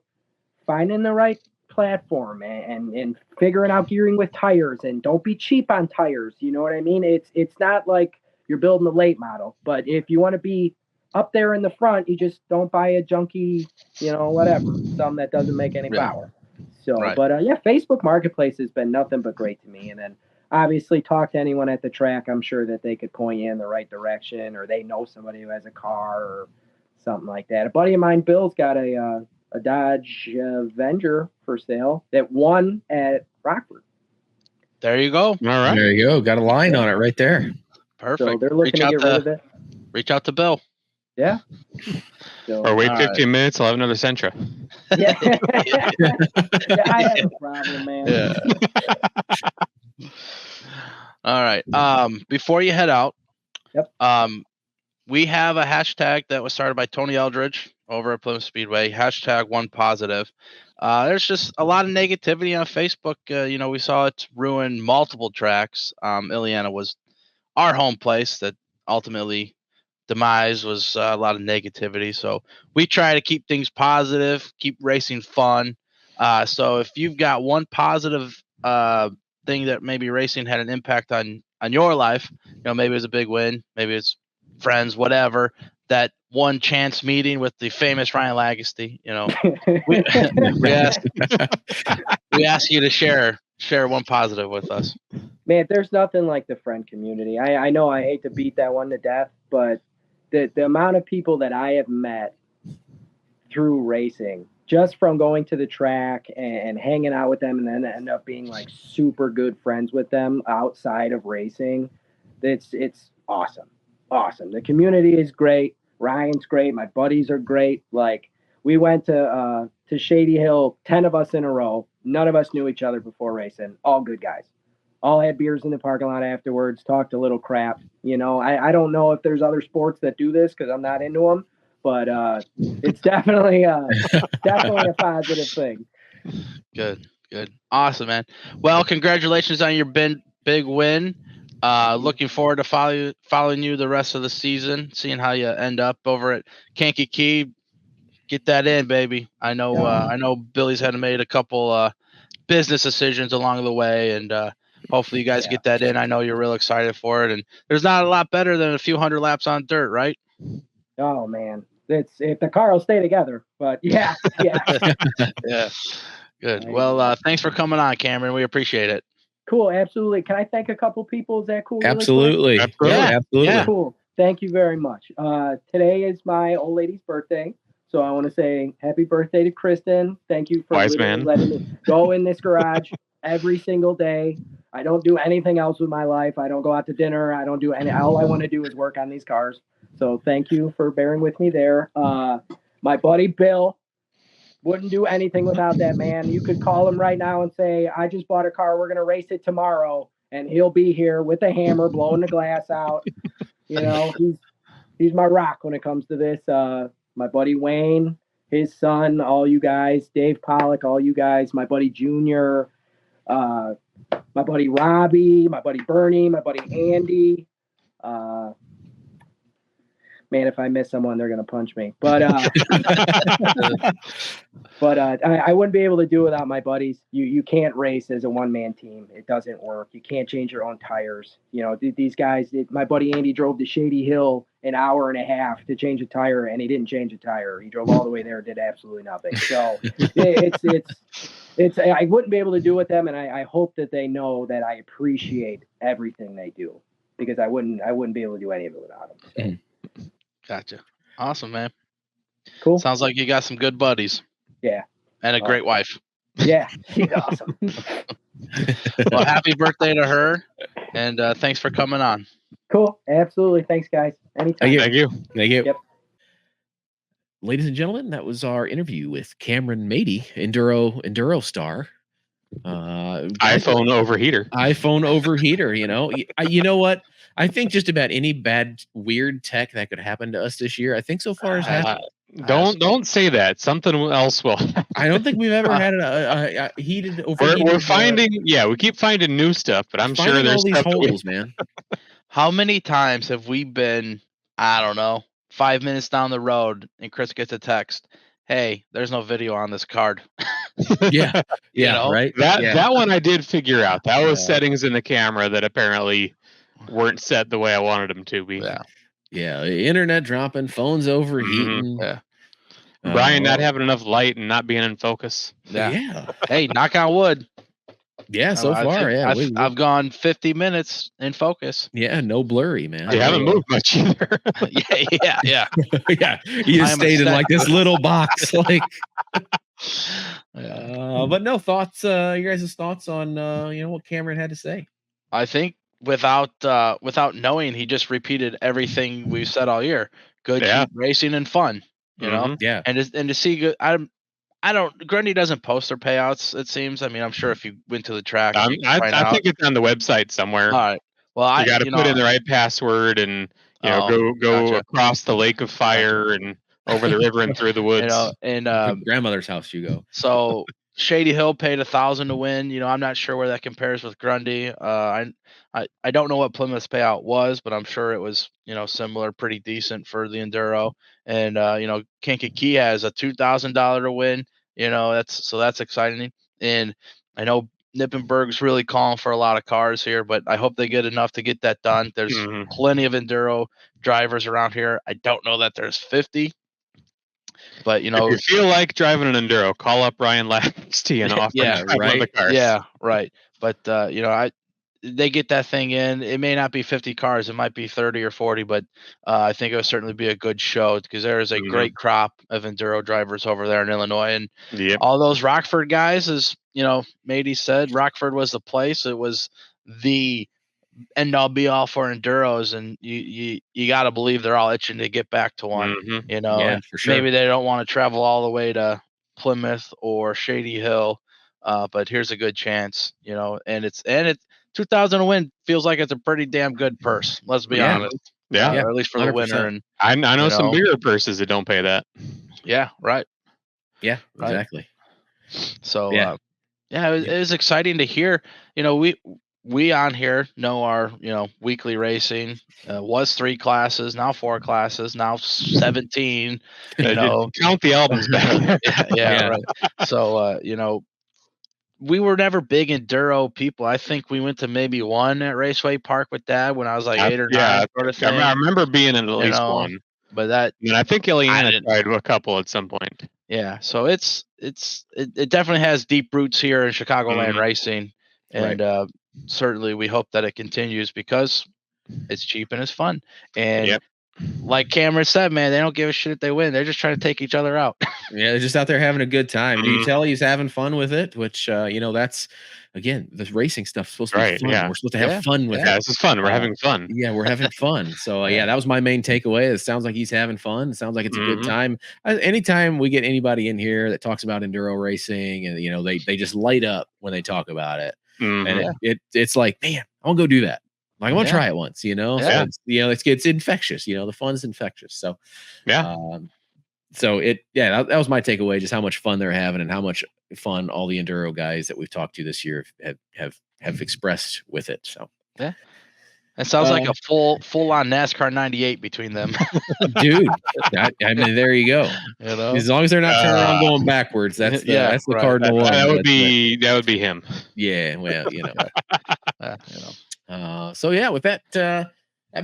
finding the right platform and figuring out gearing with tires, and don't be cheap on tires. You know what I mean? It's not like you're building a late model, but if you want to be up there in the front, you just don't buy a junky, whatever, something that doesn't make any power. So, right. But Facebook Marketplace has been nothing but great to me. And then obviously talk to anyone at the track. I'm sure that they could point you in the right direction, or they know somebody who has a car or something like that. A buddy of mine, Bill's got a Dodge Avenger for sale that won at Rockford. There you go. All right. There you go. Got a line on it right there. Perfect. So they're looking to get rid of it. Reach out to Bill. Yeah. So, or wait 15 minutes, I'll have another Sentra. Yeah. Yeah, I have a problem, man. Yeah. All right. Before you head out, we have a hashtag that was started by Tony Eldridge over at Plymouth Speedway, #OnePositive. There's just a lot of negativity on Facebook. We saw it ruin multiple tracks. Illiana was our home place that ultimately demise was a lot of negativity. So we try to keep things positive, keep racing fun. So if you've got one positive thing that maybe racing had an impact on your life, maybe it was a big win, maybe it's friends, whatever, that one chance meeting with the famous Ryan Lagacy, we ask you to share one positive with us. Man, there's nothing like the friend community. I know I hate to beat that one to death, but the amount of people that I have met through racing, just from going to the track and hanging out with them, and then end up being like super good friends with them outside of racing, it's awesome. Awesome. The community is great. Ryan's great. My buddies are great. Like we went to Shady Hill, 10 of us in a row. None of us knew each other before racing. All good guys. All had beers in the parking lot afterwards, talked a little crap. I don't know if there's other sports that do this because I'm not into them, but it's definitely a positive thing. Good. Awesome, man. Well, congratulations on your big win. Looking forward to following you the rest of the season, seeing how you end up over at Kankakee. Get that in, baby. I know Billy's had made a couple business decisions along the way, and hopefully you guys get that in. I know you're real excited for it, and there's not a lot better than a few hundred laps on dirt, right? Oh man, if the car will stay together. But yeah. Yeah. Good. Well, thanks for coming on, Cameron. We appreciate it. Cool, absolutely. Can I thank a couple people? Is that cool? Absolutely. Absolutely. Yeah. Cool. Thank you very much. Today is my old lady's birthday, so I want to say happy birthday to Kristen. Thank you for letting me go in this garage every single day. I don't do anything else with my life. I don't go out to dinner. I don't do any. All I want to do is work on these cars. So thank you for bearing with me there. My buddy Bill. Wouldn't do anything without that man. You could call him right now and say, I just bought a car. We're going to race it tomorrow. And he'll be here with a hammer blowing the glass out. He's my rock when it comes to this. My buddy Wayne, his son, all you guys, Dave Pollock, all you guys, my buddy Junior, my buddy Robbie, my buddy Bernie, my buddy Andy, Man, if I miss someone, they're gonna punch me. But I wouldn't be able to do it without my buddies. You can't race as a one-man team. It doesn't work. You can't change your own tires. You know, these guys. My buddy Andy drove to Shady Hill an hour and a half to change a tire, and he didn't change a tire. He drove all the way there, did absolutely nothing. So it's I wouldn't be able to do it with them, and I hope that they know that I appreciate everything they do, because I wouldn't be able to do any of it without them. So. Gotcha. Awesome, man. Cool. Sounds like you got some good buddies. Yeah. And a great wife. Yeah, she's awesome. Well, happy birthday to her, and thanks for coming on. Cool. Absolutely. Thanks, guys. Anytime. Thank you. Yep. Yep. Ladies and gentlemen, that was our interview with Cameron Maty, Enduro star. iPhone overheater. iPhone overheater. You know what? I think just about any bad, weird tech that could happen to us this year, I think so far has happened. Don't say that. Something else will. I don't think we've ever had a heated overheated. We're finding, we keep finding new stuff, but I'm sure there's all these stuff holes, man. How many times have we been, I don't know, 5 minutes down the road and Chris gets a text, hey, there's no video on this card. Yeah. You know? Right. That one I did figure out. That was settings in the camera that apparently weren't set the way I wanted them to be. Yeah. The internet dropping, phones overheating. Yeah. Brian not having enough light and not being in focus. Yeah. Hey, knock on wood. Yeah, so far, I've gone 50 minutes in focus. Yeah, no blurry, man. You haven't moved much either. yeah. Yeah, you just stayed in like this little box, like. But no thoughts. You guys' thoughts on what Cameron had to say? I think without knowing, he just repeated everything we've said all year. Good, cheap racing and fun. You know, yeah, and to see good. I don't. Grundy doesn't post their payouts. It seems. I mean, I'm sure if you went to the track, I think it's on the website somewhere. All right. Well, you got to put in the right password and go across the lake of fire and over the river and through the woods. And grandmother's house you go. So Shady Hill paid $1,000 to win. I'm not sure wea that compares with Grundy. I don't know what Plymouth's payout was, but I'm sure it was similar, pretty decent for the enduro. And Kankakee has a $2,000 to win. That's exciting. And I know Nippenberg's really calling for a lot of cars here, but I hope they get enough to get that done. There's plenty of enduro drivers around here. I don't know that there's 50. But if you feel like driving an enduro, call up Ryan Laxty and offer right. the cars. Yeah, right. But they get that thing in. It may not be 50 cars, it might be 30 or 40, but I think it would certainly be a good show because there is a great crop of enduro drivers over there in Illinois, and all those Rockford guys, as Maty said, Rockford was the place. It was the end all be all for enduros, and you got to believe they're all itching to get back to one. Yeah, for sure. Maybe they don't want to travel all the way to Plymouth or Shady Hill, but here's a good chance, and it's 2,000 to win feels like it's a pretty damn good purse. Let's be honest. Yeah, or at least for 100%. The winner. And I know some bigger purses that don't pay that. Yeah, right. Yeah, exactly. So it was exciting to hear. We on here know our weekly racing was 3 classes, now 4 classes, now 17. Count the albums back. Right. So we were never big enduro people. I think we went to maybe one at Raceway Park with Dad when I was like 8 or 9. Sort of thing. I remember being in at least one. But I think Illiana tried a couple at some point. Yeah, so it definitely has deep roots here in Chicagoland racing, and certainly we hope that it continues because it's cheap and it's fun. And like Cameron said, man, they don't give a shit if they win. They're just trying to take each other out. Yeah, they're just out there having a good time. You tell he's having fun with it, which that's again, the racing stuff's supposed to be fun. Yeah. We're supposed to have fun with it. This is fun. We're having fun. Yeah, we're having fun. So that was my main takeaway. It sounds like he's having fun. It sounds like it's a good time. Anytime we get anybody in here that talks about enduro racing, and they just light up when they talk about it. And it's like, man, I want to go do that. Like, I want to try it once, So it's infectious, the fun's infectious. So that was my takeaway, just how much fun they're having and how much fun all the enduro guys that we've talked to this year have expressed with it. So It sounds like a full on NASCAR 98 between them. Dude. I mean, there you go. You know? As long as they're not turning around going backwards, that's the right. cardinal one. That would be him. Yeah, well, you know. You know. So yeah, with that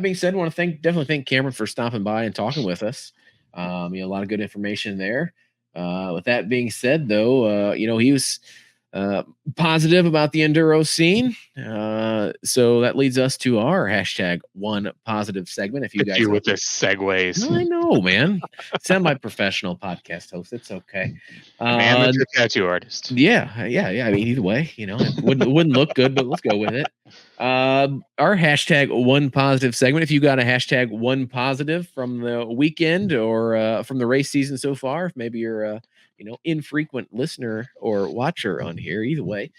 being said, I want to definitely thank Cameron for stopping by and talking with us. You know, a lot of good information there. With that being said, though, you know, he was positive about the enduro scene. So that leads us to our #1positive segment. If you guys with the segues, I know, man. Semi-professional podcast host. It's okay. Amateur tattoo artist. Yeah. I mean, either way, you know, it wouldn't look good, but let's go with it. Our #1positive segment. If you got a #1positive from the weekend or from the race season so far, if maybe you're you know, infrequent listener or watcher on here, either way,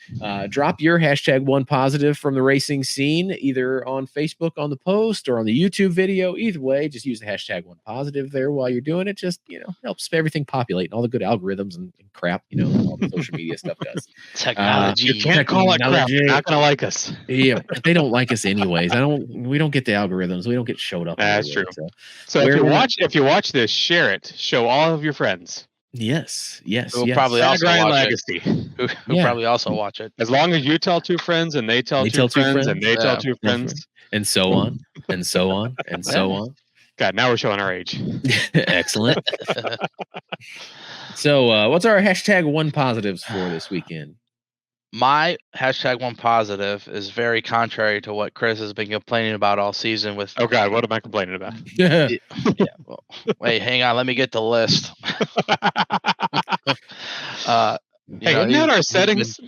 drop your #1positive from the racing scene, either on Facebook on the post or on the YouTube video. Either way, just use the #1positive there while you're doing it. Just, you know, helps everything populate and all the good algorithms and crap, you know, all the social media stuff does. Technology. You can't call it crap. They're not gonna like us. Yeah, they don't like us anyways. We don't get the algorithms. We don't get showed up. That's anyway, true. So if you watch this, share it. Show all of your friends. Yes. Who probably also watch legacy. Who probably also watch it. As long as you tell 2 friends and they tell two friends and they tell 2 friends. And so on. And so on. And so on. God, now we're showing our age. Excellent. So what's our #1positives for this weekend? My #1positive is very contrary to what Chris has been complaining about all season with. Oh God, what am I complaining about? Yeah, well, wait, hang on, let me get the list. Isn't that our settings?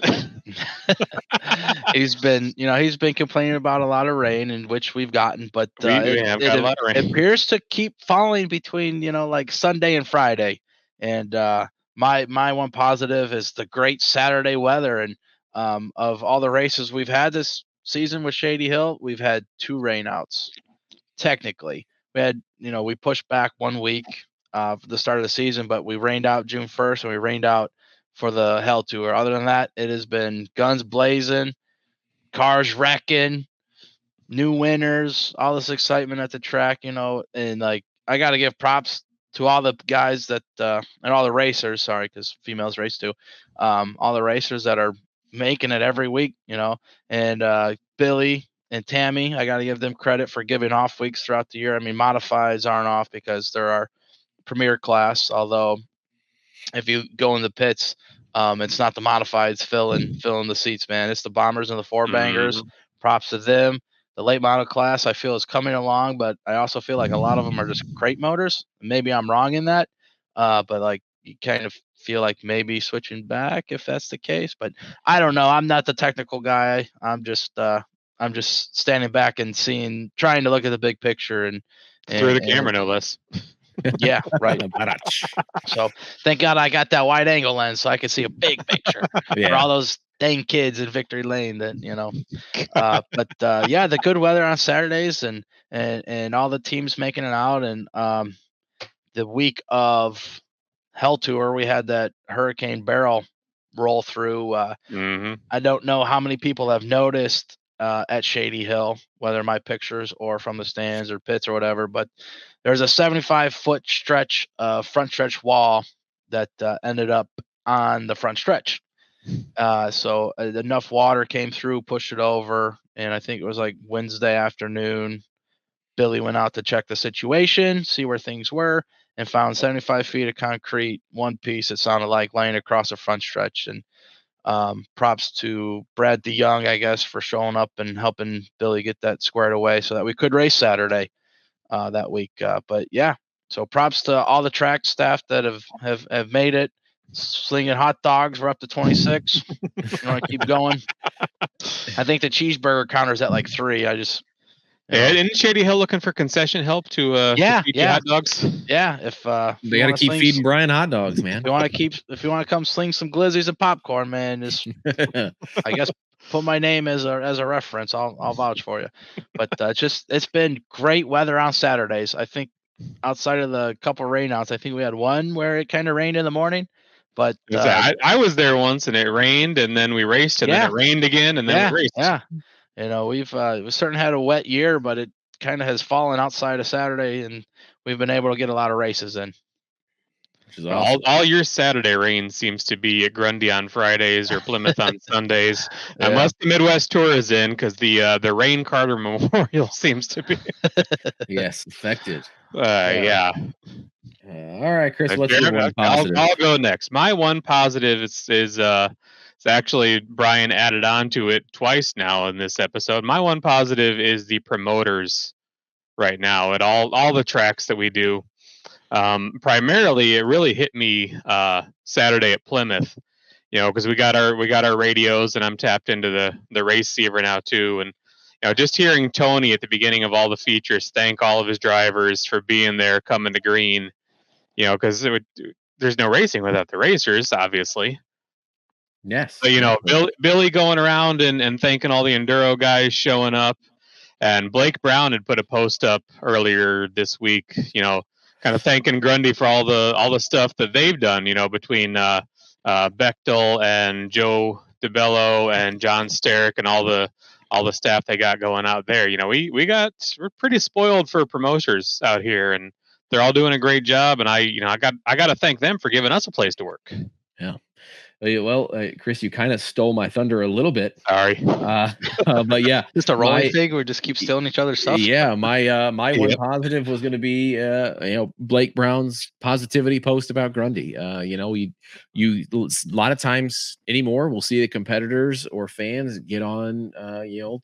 He's been complaining about a lot of rain, in which we've gotten, but it appears to keep falling between like Sunday and Friday. And my one positive is the great Saturday weather. And of all the races we've had this season with Shady Hill, we've had 2 rainouts. Technically, we had we pushed back 1 week for the start of the season, but we rained out June 1st and we rained out for the Hell Tour. Other than that, it has been guns blazing, cars wrecking, new winners, all this excitement at the track, and like I got to give props to all the guys that and all the racers, sorry, because females race too, all the racers that are making it every week, and Billy and Tammy, I got to give them credit for giving off weeks throughout the year. I mean, modifieds aren't off because they're our premier class, although if you go in the pits, it's not the modifieds filling the seats, man. It's the bombers and the 4-bangers. Props to them. The late model class, I feel, is coming along, but I also feel like a lot of them are just crate motors. Maybe I'm wrong in that, but like you kind of feel like maybe switching back if that's the case. But I don't know. I'm not the technical guy. I'm just standing back and trying to look at the big picture and through the camera, no less. Yeah, right. So thank God I got that wide angle lens so I could see a big picture for all those dang kids in Victory Lane that but yeah, the good weather on Saturdays and all the teams making it out, and the week of Hell Tour we had that Hurricane Barrel roll through. I don't know how many people have noticed at Shady Hill, whether my pictures or from the stands or pits or whatever, but there's a 75-foot stretch, front stretch wall that ended up on the front stretch. So enough water came through, pushed it over, and I think it was like Wednesday afternoon. Billy went out to check the situation, see where things were, and found 75 feet of concrete, one piece it sounded like, laying across the front stretch. And props to Brad DeYoung, I guess, for showing up and helping Billy get that squared away so that we could race Saturday that week. But yeah, so props to all the track staff that have made it. Slinging hot dogs, we're up to 26. You want to keep going? I think the cheeseburger counter's at like 3. Isn't Shady Hill looking for concession help to feed hot dogs? Yeah, if they got to keep feeding Brian hot dogs, man. If you want to come sling some glizzies and popcorn, man, just I guess put my name as a reference. I'll vouch for you. But it's been great weather on Saturdays. I think outside of the couple rainouts, I think we had one where it kind of rained in the morning. But I was there once and it rained, and then we raced, and then it rained again, and then we raced. Yeah. we've certainly had a wet year, but it kind of has fallen outside of Saturday, and we've been able to get a lot of races in. Which is awesome. All your Saturday rain seems to be at Grundy on Fridays or Plymouth on Sundays, unless the Midwest Tour is in, because the Rain Carter Memorial seems to be Yes, affected. yeah. All right, Chris, what's your one I'll positive? go next. My one positive is actually Brian added on to it twice now in this episode. My one positive is the promoters right now at all the tracks that we do. Primarily, it really hit me Saturday at Plymouth, because we got our radios, and I'm tapped into the race receiver now too, and just hearing Tony at the beginning of all the features thank all of his drivers for being there, coming to green, because there's no racing without the racers, obviously. Yes. So, Billy going around and thanking all the enduro guys showing up, and Blake Brown had put a post up earlier this week, kind of thanking Grundy for all the stuff that they've done, between Bechtel and Joe DeBello and John Sterick and all the staff they got going out there. We're pretty spoiled for promoters out here, and they're all doing a great job. And I got to thank them for giving us a place to work. Yeah. Well, Chris, you kind of stole my thunder a little bit. Sorry. But yeah, just a rolling thing. We just keep stealing each other's stuff. Yeah, my one positive was going to be Blake Brown's positivity post about Grundy. You a lot of times anymore we'll see the competitors or fans get on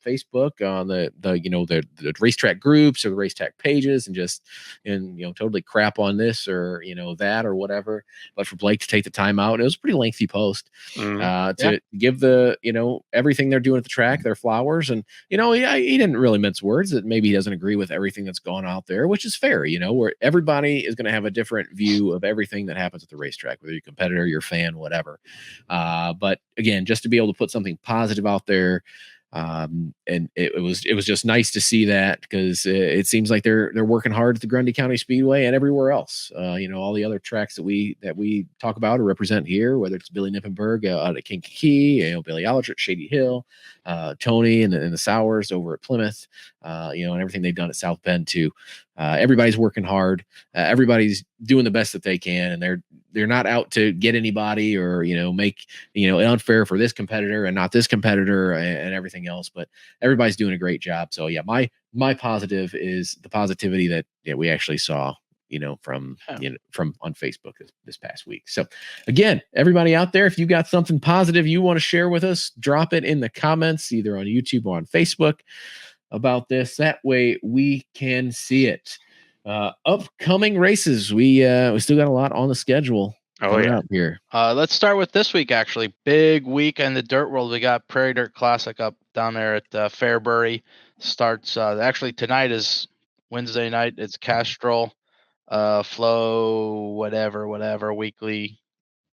Facebook on the racetrack groups or the racetrack pages and totally crap on this or that or whatever. But for Blake to take the time out, it was a pretty lengthy post to give the everything they're doing at the track their flowers, and he didn't really mince words that maybe he doesn't agree with everything that's gone out there, which is fair, where everybody is going to have a different view of everything that happens at the racetrack, whether you're a competitor, you're a fan, whatever. But again, just to be able to put something positive out there, and it was just nice to see that, because it seems like they're working hard at the Grundy County Speedway and everywhere else. All the other tracks that we talk about or represent here, whether it's Billy Nippenberg out at Kankakee, Billy Aldrich, Shady Hill, Tony and the Sours over at Plymouth, and everything they've done at South Bend too. Everybody's working hard. Everybody's doing the best that they can, and they're not out to get anybody or make it unfair for this competitor and not this competitor and everything else. But everybody's doing a great job. So yeah, my positive is the positivity that we actually saw from on Facebook this past week. So again, everybody out there, if you got something positive you want to share with us, drop it in the comments either on YouTube or on Facebook about this. That way we can see it. Upcoming races, we still got a lot on the schedule. Up here. Let's start with this week. Actually, big week in the dirt world. We got Prairie Dirt Classic up down there at Fairbury. Starts actually tonight is Wednesday night. It's Castrol Flow whatever weekly.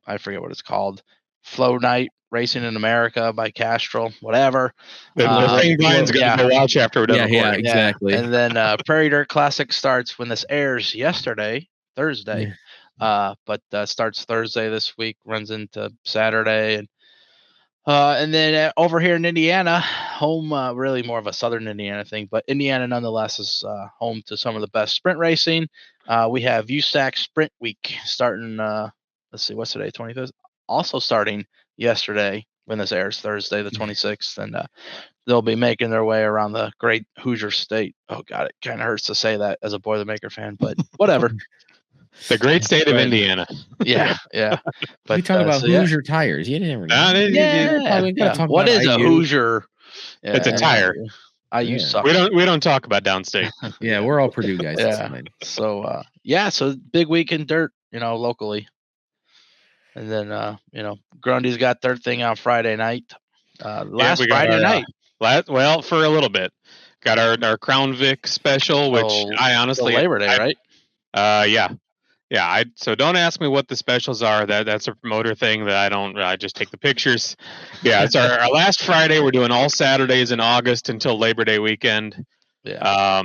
I forget what it's called. Flow Night Racing in America by Castrol, whatever. The thing Brian's going to go watch after we're done recording. Yeah, exactly. And then Prairie Dirt Classic starts when this airs Thursday. But starts Thursday this week, runs into Saturday, and then over here in Indiana, home really more of a southern Indiana thing, but Indiana nonetheless is home to some of the best sprint racing. We have USAC Sprint Week starting. Let's see, what's today? 25th. Also starting yesterday when this airs, Thursday the 26th, and they'll be making their way around the great Hoosier State. Oh God, it kind of hurts to say that as a Boilermaker fan, but whatever. The great state of Indiana. Yeah. But we talk about Hoosier tires. You never know. What is a Hoosier? Yeah, it's a tire. IU sucks. We don't talk about downstate. Yeah, we're all Purdue guys. So so big week in dirt, locally. And then Grundy's got their thing on Friday night. Last Friday night. Well, for a little bit. Got our Crown Vic special, which I honestly Labor Day, right? Yeah. So don't ask me what the specials are. That's a promoter thing that I don't. I just take the pictures. Yeah, it's our last Friday. We're doing all Saturdays in August until Labor Day weekend. Yeah.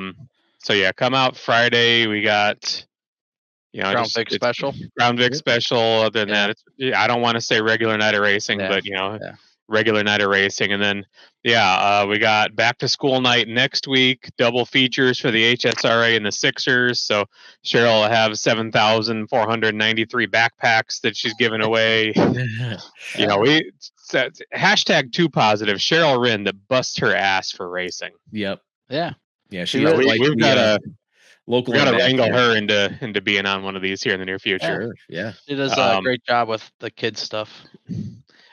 So yeah, come out Friday. We got Crown Vic special. Crown Vic special. Other than that, I don't want to say regular night of racing, but regular night of racing. And then, we got back to school night next week, double features for the HSRA and the Sixers. So Cheryl will have 7,493 backpacks that she's giving away. We said, #2positive Cheryl Rinn that busts her ass for racing. Yep. Yeah. Yeah. We've got local. We got to wrangle her into being on one of these here in the near future. Sure. Yeah. She does a great job with the kids stuff.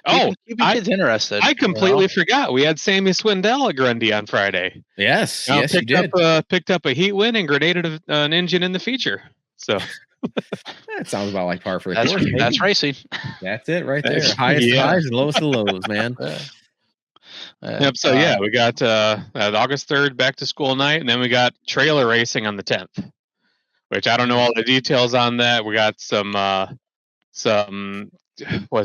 Keeping kids interested. I completely forgot. We had Sammy Swindell at Grundy on Friday. Yes. Yes, you did. Picked up a heat win and grenaded an engine in the feature. So that sounds about like par for the course. That's racing. That's it right there. Highest highs and lowest of lows, man. Yep. So we got August 3rd back to school night, and then we got trailer racing on the 10th, which I don't know all the details on that. We got some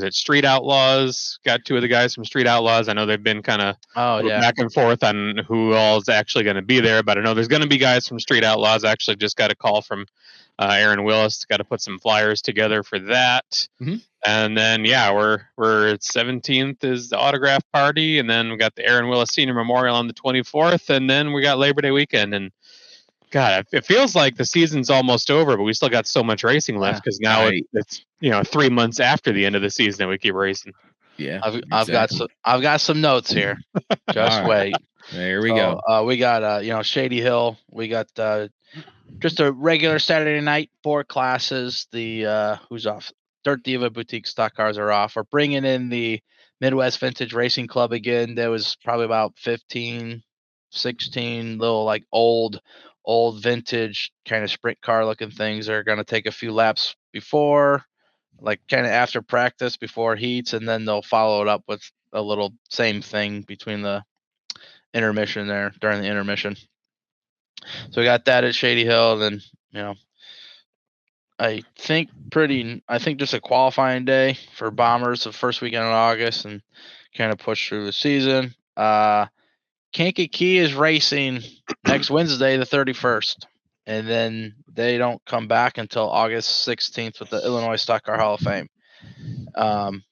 Street Outlaws? Got two of the guys from Street Outlaws. I know they've been kind of back and forth on who all is actually going to be there, but I know there's going to be guys from Street Outlaws. I actually just got a call from Aaron Willis. Got to put some flyers together for that. Mm-hmm. And then we're 17th is the autograph party, and then we got the Aaron Willis Senior Memorial on the 24th, and then we got Labor Day weekend. And God, it feels like the season's almost over, but we still got so much racing left because now it's 3 months after the end of the season and we keep racing. Yeah, I've got some notes here. Just wait. There we go. We got Shady Hill. We got just a regular Saturday night, 4 classes. The who's off? Dirt Diva Boutique stock cars are off. We're bringing in the Midwest Vintage Racing Club again. There was probably about 15, 16 little like old vintage kind of sprint car looking things. Are going to take a few laps before, like kind of after practice before heats, and then they'll follow it up with a little same thing between the intermission there during the intermission. So we got that at Shady Hill, and then I think just a qualifying day for Bombers the first weekend in August and kind of push through the season. Kankakee is racing next Wednesday, the 31st, and then they don't come back until August 16th with the Illinois Stock Car Hall of Fame.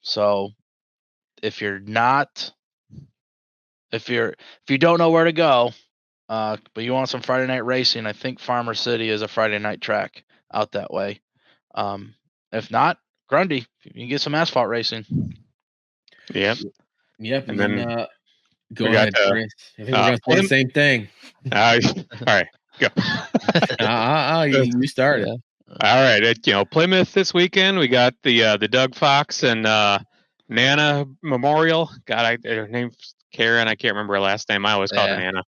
So if you don't know where to go, but you want some Friday night racing, I think Farmer City is a Friday night track out that way. If not, Grundy, you can get some asphalt racing. Yep. And then go ahead, Chris. I think we're going to say the same thing. All right, go. You started. All right, Plymouth this weekend. We got the Doug Fox and Nana Memorial. God, her name's Karen. I can't remember her last name. I always call her Nana.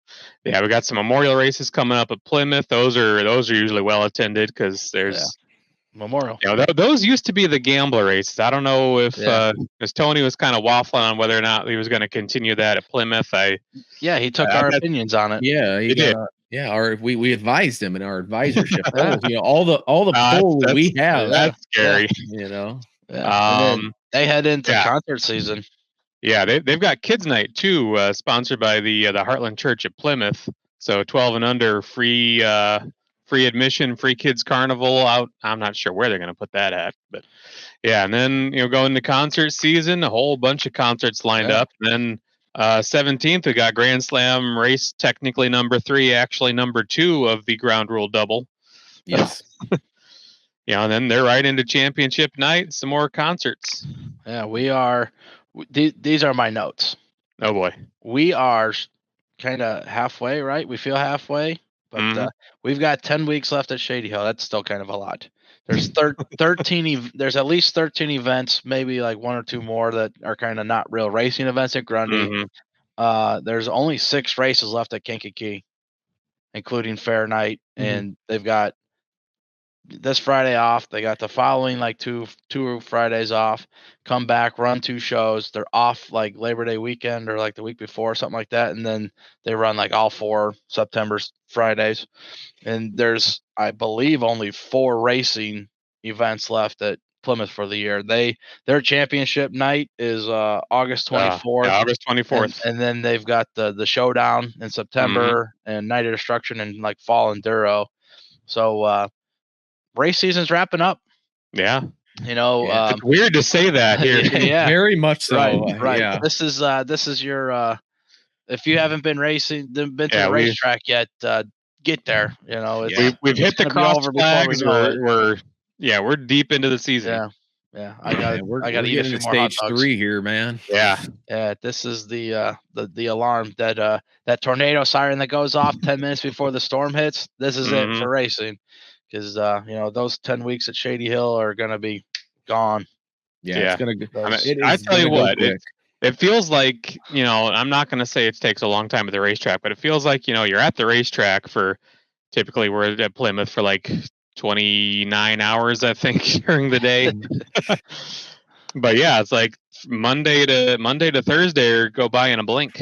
Yeah, we got some memorial races coming up at Plymouth. Those are usually well attended because there's memorial. Those used to be the gambler races. I don't know if because Tony was kind of waffling on whether or not he was going to continue that at Plymouth. He took our opinions on it. Yeah, he did. We advised him in our advisorship. All the polls we have. That's scary. They head into concert season. Yeah, they've got Kids Night too, sponsored by the Heartland Church at Plymouth. So 12 and under, free admission, free kids carnival out. I'm not sure where they're going to put that at, but and then going to concert season, a whole bunch of concerts lined up. And then 17th we got Grand Slam race, technically number 3, actually number 2 of the ground rule double. Yes. And then they're right into championship night. Some more concerts. Yeah, we are. These are my notes. Oh boy, we are kind of halfway, right? We feel halfway, but we've got 10 weeks left at Shady Hill. That's still kind of a lot. There's 13. There's at least 13 events, maybe like 1 or 2 more that are kind of not real racing events at Grundy. There's only 6 races left at Kankakee, including Fair Night, and they've got this Friday off. They got the following like two Fridays off, come back, run 2 shows. They're off like Labor Day weekend or like the week before, something like that. And then they run like all 4 September Fridays. And there's, I believe, only 4 racing events left at Plymouth for the year. Their championship night is August 24th. August 24th. And then they've got the showdown in September and Night of Destruction and like fall enduro. So race season's wrapping up. Yeah. You know, Yeah. It's weird to say that here. yeah, Very much so. right. Yeah. This is your if you haven't been racing, been to Yeah, the we- racetrack yet, get there. You know, it's Yeah. We've hit it's the gonna be cross over before we flags. know it. We're deep into the season. Yeah. Yeah, we're I gotta eat a getting few to more hot stage dogs. 3 here, man. Yeah. Yeah, this is the alarm that tornado siren that goes off 10 minutes before the storm hits. This is it for racing, because those 10 weeks at Shady Hill are gonna be gone. Yeah, Yeah. it's gonna go. I mean, It I is tell you gonna go what, quick. it feels like, I'm not going to say it takes a long time at the racetrack, but it feels like, you're at the racetrack for, typically we're at Plymouth for like 29 hours, I think, during the day. But yeah, it's like Monday to Thursday go by in a blink.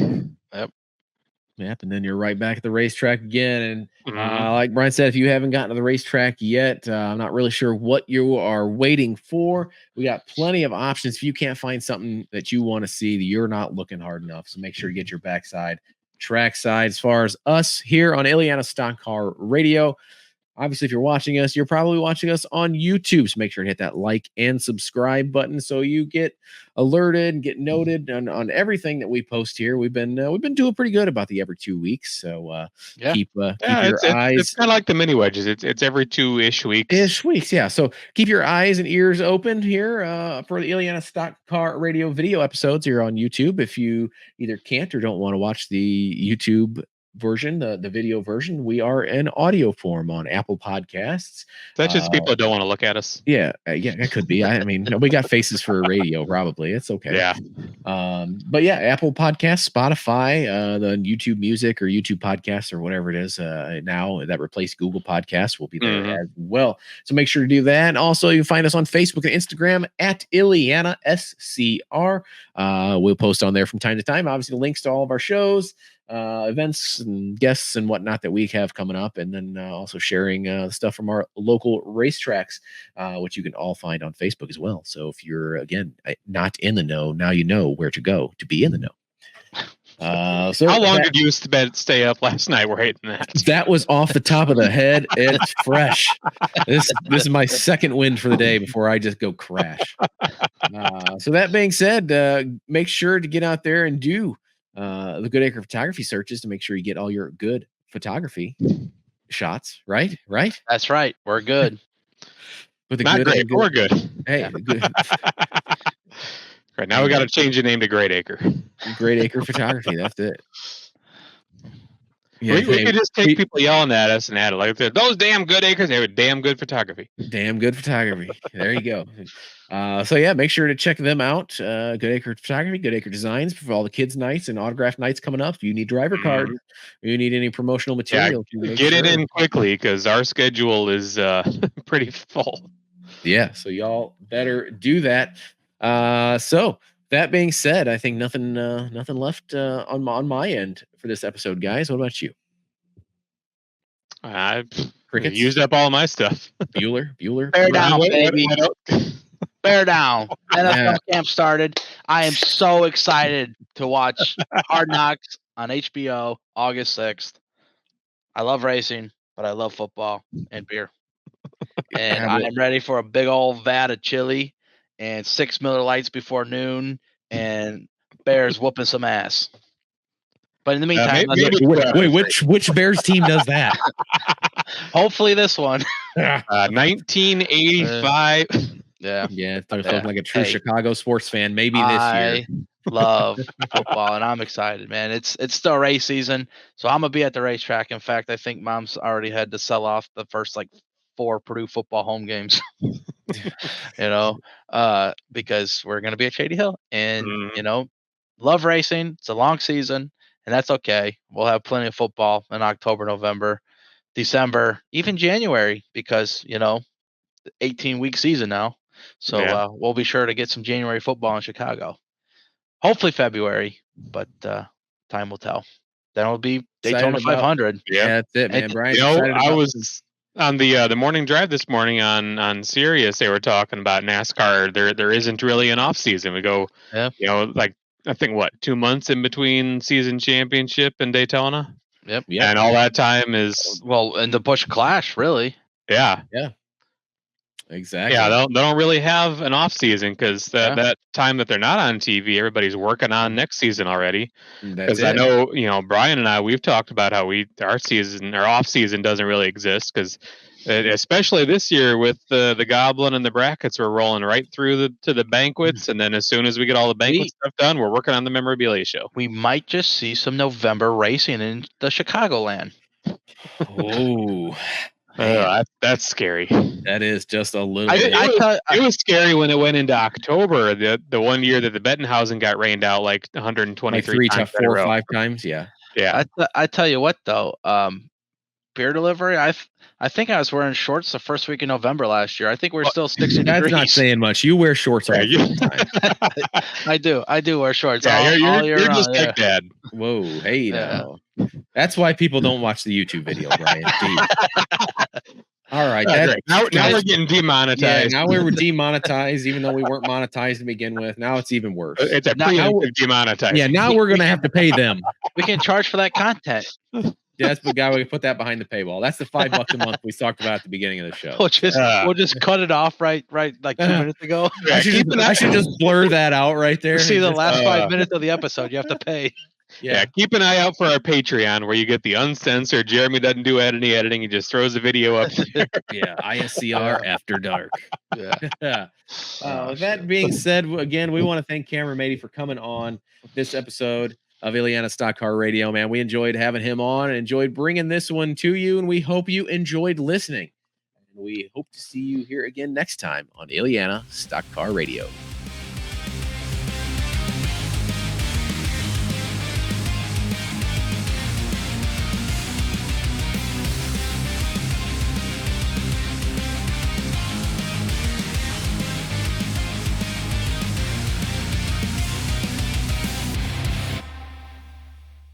Yep, and then you're right back at the racetrack again. And Mhm. like Brian said, if you haven't gotten to the racetrack yet, I'm not really sure what you are waiting for. We got plenty of options. If you can't find something that you want to see, you're not looking hard enough. So make sure you get your backside, trackside. As far as us here on Illiana Stock Car Radio, obviously, if you're watching us, you're probably watching us on YouTube. So make sure to hit that like and subscribe button so you get alerted and get noted on everything that we post here. We've been doing pretty good about the every 2 weeks. So keep your eyes. It's kind of like the mini wedges. It's every 2-ish weeks. Yeah. So keep your eyes and ears open here for the Illiana Stock Car Radio video episodes here on YouTube. If you either can't or don't want to watch the YouTube version, the video version, we are in audio form on Apple Podcasts. That's just people that don't want to look at us. Yeah, it could be. I mean, we got faces for radio, probably. It's okay. Yeah. But yeah, Apple Podcasts, Spotify, the YouTube Music or YouTube Podcasts or whatever it is now that replaced Google Podcasts will be there as well. So make sure to do that. And also, you find us on Facebook and Instagram at Illiana SCR. We'll post on there from time to time. Obviously, the links to all of our shows, events and guests and whatnot that we have coming up, and then also sharing stuff from our local racetracks, which you can all find on Facebook as well. So if you're again not in the know, now you know where to go to be in the know. So how long did you stay up last night writing that? That was off the top of the head. It's fresh. This is my second win for the day before I just go crash. So that being said, make sure to get out there and do the Good Acre photography searches to make sure you get all your good photography shots. Right. That's right. We're good. With the Not good, great. We're good. Hey, Yeah. good. Right now we got to change the name to Great Acre. Great Acre photography. That's it. Yeah, we could just take people yelling at us and add it like those damn good acres. They were damn good photography. Damn good photography. There you go. So yeah, make sure to check them out. Good Acre Photography, Good Acre Designs for all the kids' nights and autograph nights coming up. If you need driver cards, you need any promotional material, get it in quickly because our schedule is pretty full. Yeah, so y'all better do that. So that being said, I think nothing left on my end for this episode, guys. What about you? I Crickets? used up all my stuff. Bueller. Bear down, What- baby. what- Bear down. NFL camp started. I am so excited to watch Hard Knocks on HBO August 6th. I love racing, but I love football and beer. And I am ready for a big old vat of chili and 6 Miller Lights before noon and Bears whooping some ass. But in the meantime, maybe- which Bears team does that? hopefully this one. 1985. Yeah. Yeah, it's looking like a true Hey. Chicago sports fan. Maybe this year. I love football, and I'm excited, man. It's still race season, so I'm gonna be at the racetrack. In fact, I think Mom's already had to sell off the first 4 Purdue football home games. Because we're gonna be at Shady Hill, and love racing. It's a long season, and that's okay. We'll have plenty of football in October, November, December, even January, because 18-week season now. So we'll be sure to get some January football in Chicago. Hopefully February, but time will tell. Then it'll be Daytona 500. Yeah, that's it, man. Brian, I was on the morning drive this morning on Sirius. They were talking about NASCAR. There isn't really an off season. We go, I think 2 months in between season championship and Daytona. Yep. And all that time is in the Busch Clash, really. Yeah. Exactly. Yeah, they don't really have an off season because that time that they're not on TV, everybody's working on next season already. That's Because I it. know, Brian and I, we've talked about how our off season doesn't really exist because especially this year with the Goblin and the brackets, we're rolling right through to the banquets, and then as soon as we get all the banquet stuff done, we're working on the memorabilia show. We might just see some November racing in the Chicagoland. Oh, that's scary. that is just a little. It was scary when it went into October. The one year that the Bettenhausen got rained out like 123 like times, 4 or 5 times. Yeah. I tell you what though, beer delivery. I think I was wearing shorts the first week in November last year. I think we're still 60 That's degrees. not saying much. You wear shorts all the time. I do wear shorts. Yeah, all you're year just round, like Dad. Whoa, hey now. That's why people don't watch the YouTube video, Brian. All right, now we're getting demonetized. Yeah, now we're demonetized, even though we weren't monetized to begin with. Now it's even worse. It's a preemptive demonetized. Yeah, now we're gonna have to pay them. We can charge for that content. Yeah, that's the guy. We can put that behind the paywall. That's the $5 a month we talked about at the beginning of the show. We'll just cut it off right like 2 minutes ago. I should just blur that out right there. See the last 5 minutes of the episode. You have to pay. Yeah, keep an eye out for our Patreon where you get the uncensored. Jeremy doesn't do any editing; he just throws the video up. Yeah, ISCR After Dark. Yeah. With that being said, again, we want to thank Cameron Maty for coming on this episode of Illiana Stock Car Radio. Man, we enjoyed having him on and enjoyed bringing this one to you, and we hope you enjoyed listening. And we hope to see you here again next time on Illiana Stock Car Radio.